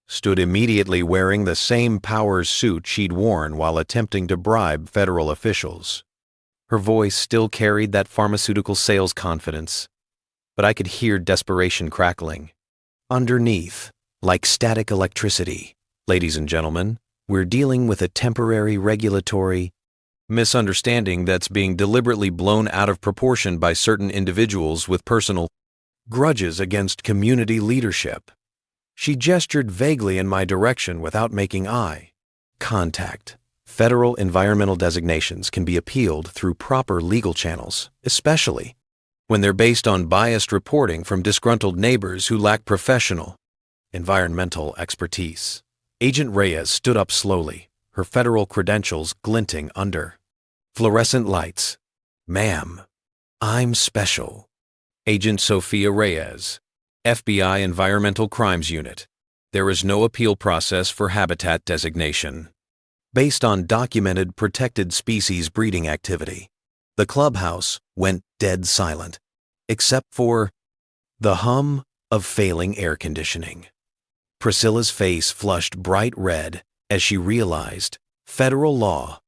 [SPEAKER 1] stood immediately wearing the same power suit she'd worn while attempting to bribe federal officials. Her voice still carried that pharmaceutical sales confidence, but I could hear desperation crackling underneath, like static electricity. Ladies and gentlemen, we're dealing with a temporary regulatory misunderstanding that's being deliberately blown out of proportion by certain individuals with personal grudges against community leadership. She gestured vaguely in my direction without making eye contact. Federal environmental designations can be appealed through proper legal channels, especially when they're based on biased reporting from disgruntled neighbors who lack professional environmental expertise. Agent Reyes stood up slowly, her federal credentials glinting under fluorescent lights. Ma'am, I'm special. Agent Sophia Reyes, FBI Environmental Crimes Unit. There is no appeal process for habitat designation. Based on documented protected species breeding activity, the clubhouse went dead silent, except for the hum of failing air conditioning. Priscilla's face flushed bright red as she realized federal law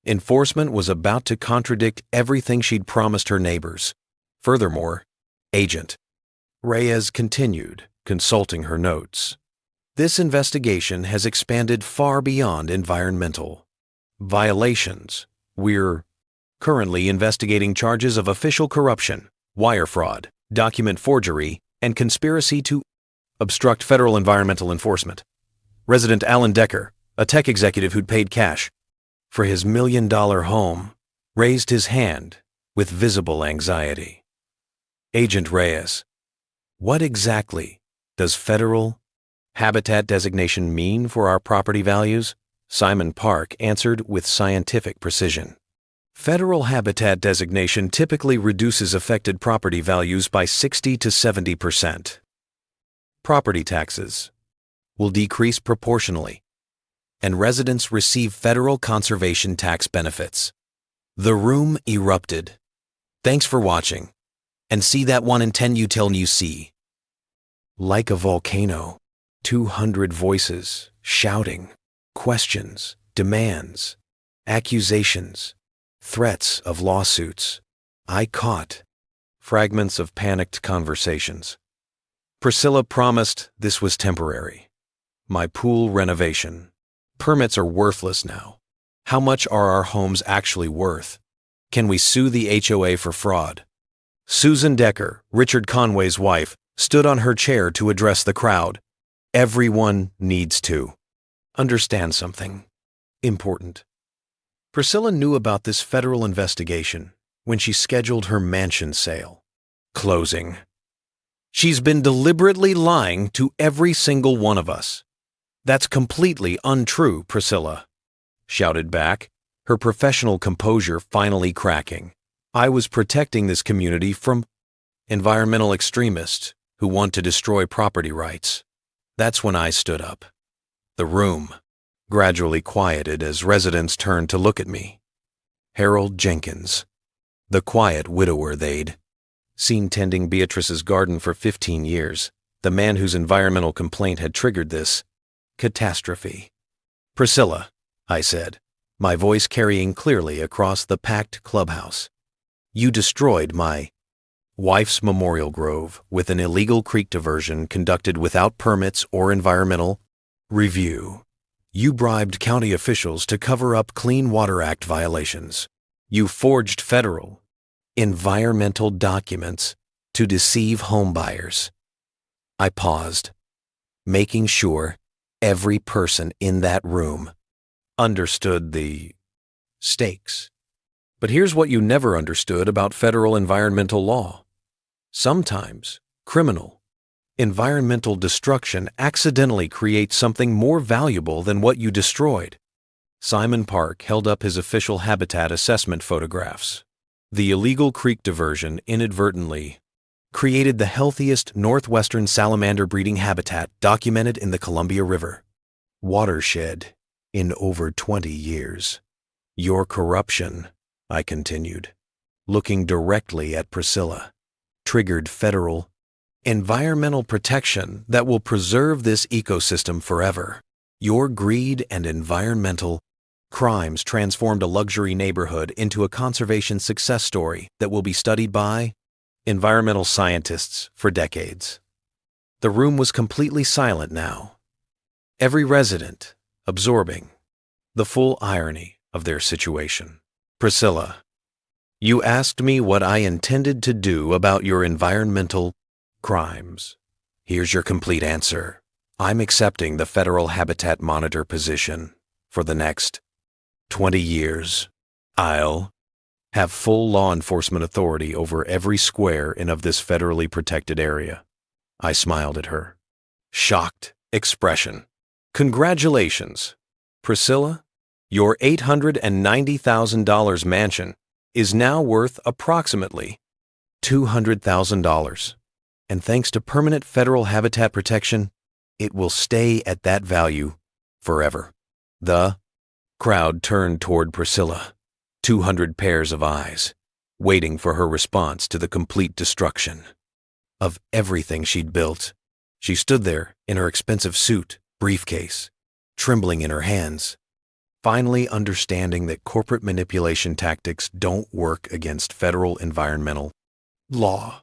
[SPEAKER 1] enforcement was about to contradict everything she'd promised her neighbors. Furthermore, Agent Reyes continued, consulting her notes. This investigation has expanded far beyond environmental violations. We're currently investigating charges of official corruption, wire fraud, document forgery, and conspiracy to obstruct federal environmental enforcement. Resident Alan Decker, a tech executive who'd paid cash for his $1 million home, raised his hand with visible anxiety. Agent Reyes, what exactly does federal habitat designation mean for our property values? Simon Park answered with scientific precision. Federal habitat designation typically reduces affected property values by 60 to 70%. Property taxes will decrease proportionally, and residents receive federal conservation tax benefits. The room erupted. Thanks for watching, and see that 1 in 10 you tell you see. Like a volcano, 200 voices shouting, questions, demands, accusations, threats of lawsuits. I caught fragments of panicked conversations. Priscilla promised this was temporary. My pool renovation. Permits are worthless now. How much are our homes actually worth? Can we sue the HOA for fraud? Susan Decker, Richard Conway's wife, stood on her chair to address the crowd. Everyone needs to understand something important. Priscilla knew about this federal investigation when she scheduled her mansion sale. Closing. She's been deliberately lying to every single one of us. That's completely untrue, Priscilla shouted back, her professional composure finally cracking. I was protecting this community from environmental extremists who want to destroy property rights. That's when I stood up. The room gradually quieted as residents turned to look at me. Harold Jenkins, the quiet widower they'd seen tending Beatrice's garden for 15 years, the man whose environmental complaint had triggered this catastrophe. Priscilla, I said, my voice carrying clearly across the packed clubhouse. You destroyed my wife's memorial grove with an illegal creek diversion conducted without permits or environmental review. You bribed county officials to cover up Clean Water Act violations. You forged federal environmental documents to deceive homebuyers. I paused, making sure every person in that room understood the stakes. But here's what you never understood about federal environmental law. Sometimes criminal environmental destruction accidentally creates something more valuable than what you destroyed. Simon Park held up his official habitat assessment photographs. The illegal creek diversion inadvertently created the healthiest northwestern salamander breeding habitat documented in the Columbia River watershed in over 20 years. Your corruption, I continued, looking directly at Priscilla, triggered federal environmental protection that will preserve this ecosystem forever. Your greed and environmental crimes transformed a luxury neighborhood into a conservation success story that will be studied by environmental scientists for decades. The room was completely silent now, every resident absorbing the full irony of their situation. Priscilla, you asked me what I intended to do about your environmental crimes. Here's your complete answer. I'm accepting the federal habitat monitor position for the next 20 years. I'll have full law enforcement authority over every square inch of this federally protected area. I smiled at her. Shocked expression. Congratulations, Priscilla. Your $890,000 mansion is now worth approximately $200,000. And thanks to permanent federal habitat protection, it will stay at that value forever. The crowd turned toward Priscilla, 200 pairs of eyes, waiting for her response to the complete destruction of everything she'd built. She stood there in her expensive suit, briefcase, trembling in her hands, finally understanding that corporate manipulation tactics don't work against federal environmental law.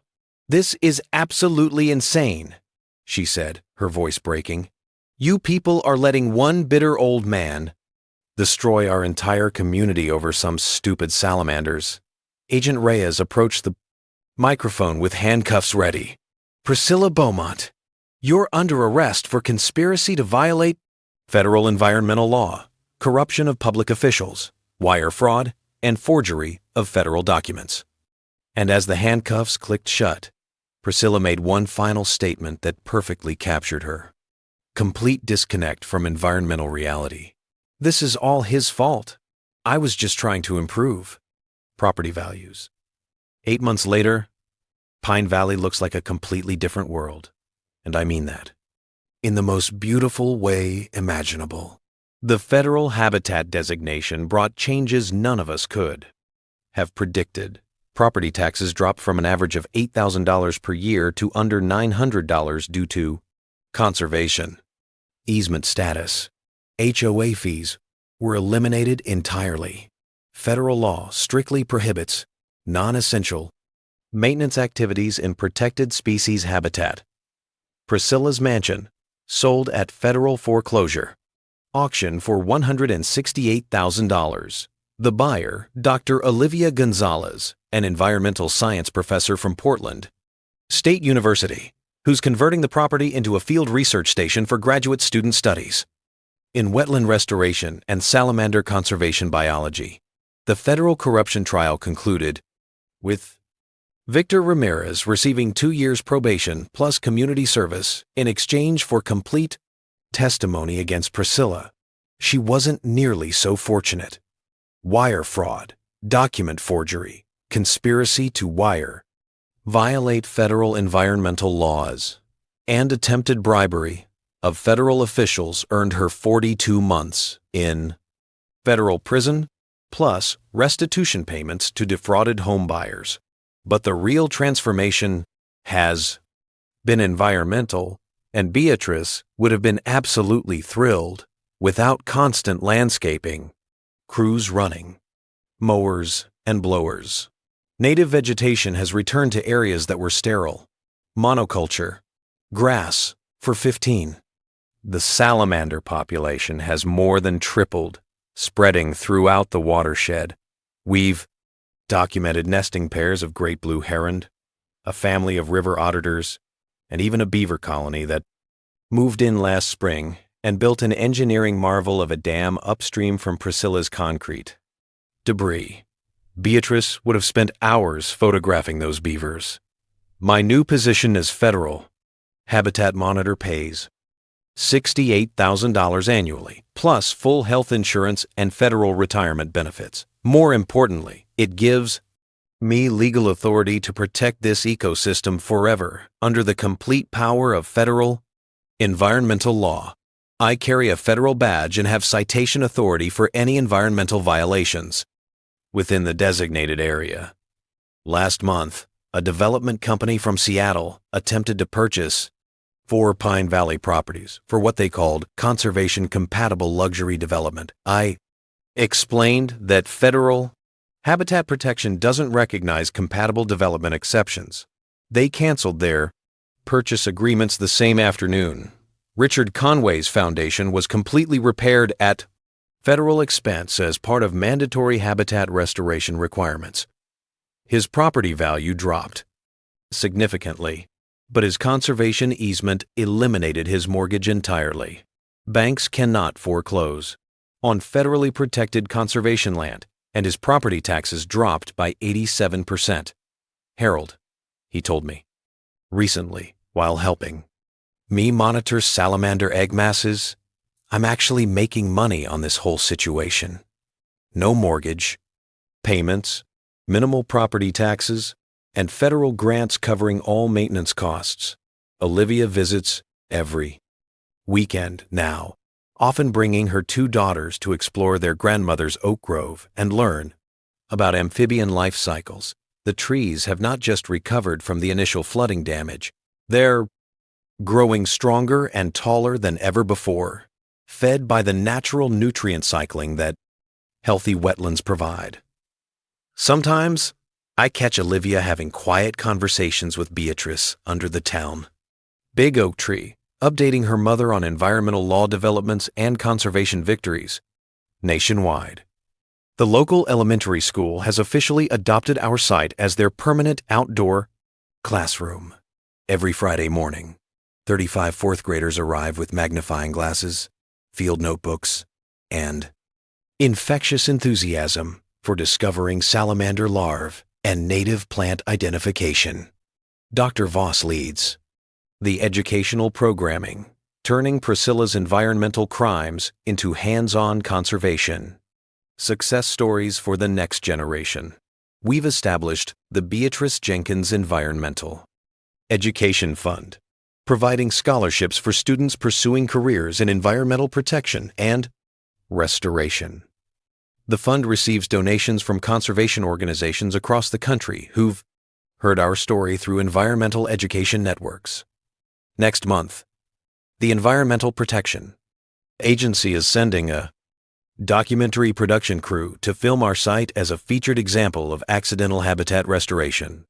[SPEAKER 1] This is absolutely insane, she said, her voice breaking. You people are letting one bitter old man destroy our entire community over some stupid salamanders. Agent Reyes approached the microphone with handcuffs ready. Priscilla Beaumont, You're under arrest for conspiracy to violate federal environmental law, corruption of public officials, wire fraud, and forgery of federal documents. And as the handcuffs clicked shut, Priscilla made one final statement that perfectly captured her. Complete disconnect from environmental reality. This is all his fault. I was just trying to improve. Property values. 8 months later, Pine Valley looks like a completely different world. And I mean that. In the most beautiful way imaginable. The federal habitat designation brought changes none of us could have predicted. Property taxes dropped from an average of $8,000 per year to under $900 due to conservation. Easement status. HOA fees were eliminated entirely. Federal law strictly prohibits non-essential maintenance activities in protected species habitat. Priscilla's mansion sold at federal foreclosure. Auction for $168,000. The buyer, Dr. Olivia Gonzalez, an environmental science professor from Portland State University, who's converting the property into a field research station for graduate student studies. In wetland restoration and salamander conservation biology, the federal corruption trial concluded with Victor Ramirez receiving 2 years probation plus community service in exchange for complete testimony against Priscilla. She wasn't nearly so fortunate. Wire fraud, document forgery, conspiracy to wire, violate federal environmental laws, and attempted bribery of federal officials earned her 42 months in federal prison plus restitution payments to defrauded home buyers. But the real transformation has been environmental, and Beatrice would have been absolutely thrilled without constant landscaping, crews running, mowers and blowers. Native vegetation has returned to areas that were sterile. Monoculture, grass for 15. The salamander population has more than tripled, spreading throughout the watershed. We've documented nesting pairs of great blue heron, a family of river otters, and even a beaver colony that moved in last spring and built an engineering marvel of a dam upstream from Priscilla's concrete. Debris. Beatrice would have spent hours photographing those beavers. My new position as federal habitat monitor pays $68,000 annually, plus full health insurance and federal retirement benefits. More importantly, it gives me legal authority to protect this ecosystem forever under the complete power of federal environmental law. I carry a federal badge and have citation authority for any environmental violations within the designated area. Last month, a development company from Seattle attempted to purchase 4 Pine Valley properties for what they called conservation-compatible luxury development. I explained that federal habitat protection doesn't recognize compatible development exceptions. They canceled their purchase agreements the same afternoon. Richard Conway's foundation was completely repaired at federal expense as part of mandatory habitat restoration requirements. His property value dropped significantly, but his conservation easement eliminated his mortgage entirely. Banks cannot foreclose on federally protected conservation land, and his property taxes dropped by 87%. Harold, he told me, recently, while helping me monitor salamander egg masses, I'm actually making money on this whole situation. No mortgage, payments, minimal property taxes, and federal grants covering all maintenance costs. Olivia visits every weekend now, often bringing her 2 daughters to explore their grandmother's oak grove and learn about amphibian life cycles. The trees have not just recovered from the initial flooding damage, they're growing stronger and taller than ever before, fed by the natural nutrient cycling that healthy wetlands provide. Sometimes, I catch Olivia having quiet conversations with Beatrice under the town big oak tree, updating her mother on environmental law developments and conservation victories nationwide. The local elementary school has officially adopted our site as their permanent outdoor classroom every Friday morning. 35 fourth graders arrive with magnifying glasses, field notebooks, and infectious enthusiasm for discovering salamander larvae and native plant identification. Dr. Voss leads the educational programming, turning Priscilla's environmental crimes into hands-on conservation. Success stories for the next generation. We've established the Beatrice Jenkins Environmental Education Fund, providing scholarships for students pursuing careers in environmental protection and restoration. The fund receives donations from conservation organizations across the country who've heard our story through environmental education networks. Next month, the Environmental Protection Agency is sending a documentary production crew to film our site as a featured example of accidental habitat restoration.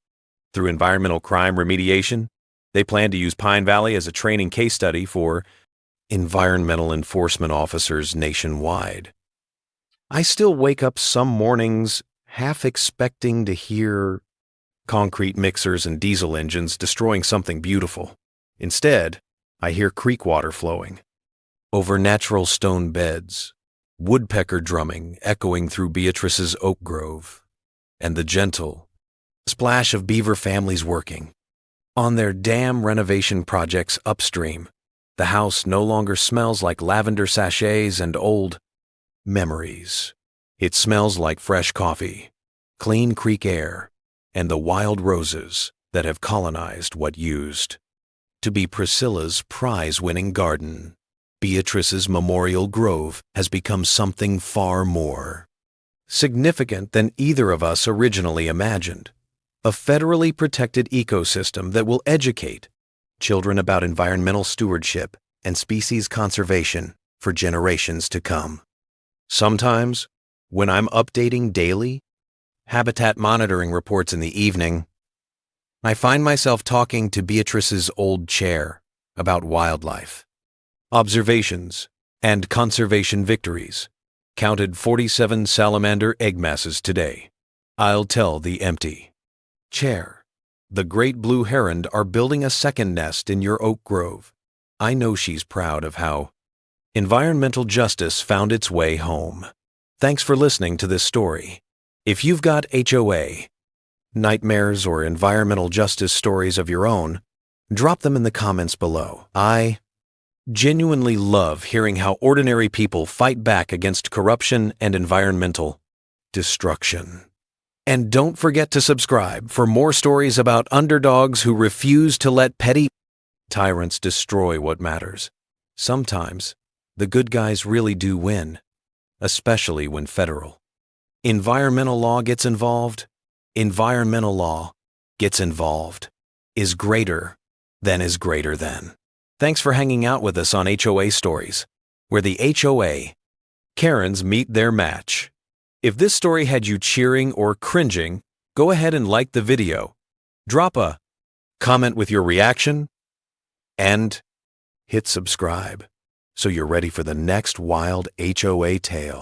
[SPEAKER 1] Through environmental crime remediation, they plan to use Pine Valley as a training case study for environmental enforcement officers nationwide. I still wake up some mornings half expecting to hear concrete mixers and diesel engines destroying something beautiful. Instead, I hear creek water flowing over natural stone beds, woodpecker drumming echoing through Beatrice's oak grove, and the gentle splash of beaver families working on their dam renovation projects upstream. The house no longer smells like lavender sachets and old memories. It smells like fresh coffee, clean creek air, and the wild roses that have colonized what used to be Priscilla's prize-winning garden. Beatrice's memorial grove has become something far more significant than either of us originally imagined. A federally protected ecosystem that will educate children about environmental stewardship and species conservation for generations to come. Sometimes, when I'm updating daily habitat monitoring reports in the evening, I find myself talking to Beatrice's old chair about wildlife. Observations and conservation victories. Counted 47 salamander egg masses today. I'll tell the empty chair. The great blue heron are building a second nest in your oak grove. I know she's proud of how environmental justice found its way home. Thanks for listening to this story. If you've got HOA, nightmares, or environmental justice stories of your own, drop them in the comments below. I genuinely love hearing how ordinary people fight back against corruption and environmental destruction. And don't forget to subscribe for more stories about underdogs who refuse to let petty tyrants destroy what matters. Sometimes, the good guys really do win, especially when federal environmental law gets involved. Environmental law gets involved is greater than. Thanks for hanging out with us on HOA Stories, where the HOA Karens meet their match. If this story had you cheering or cringing, go ahead and like the video, drop a comment with your reaction, and hit subscribe so you're ready for the next wild HOA tale.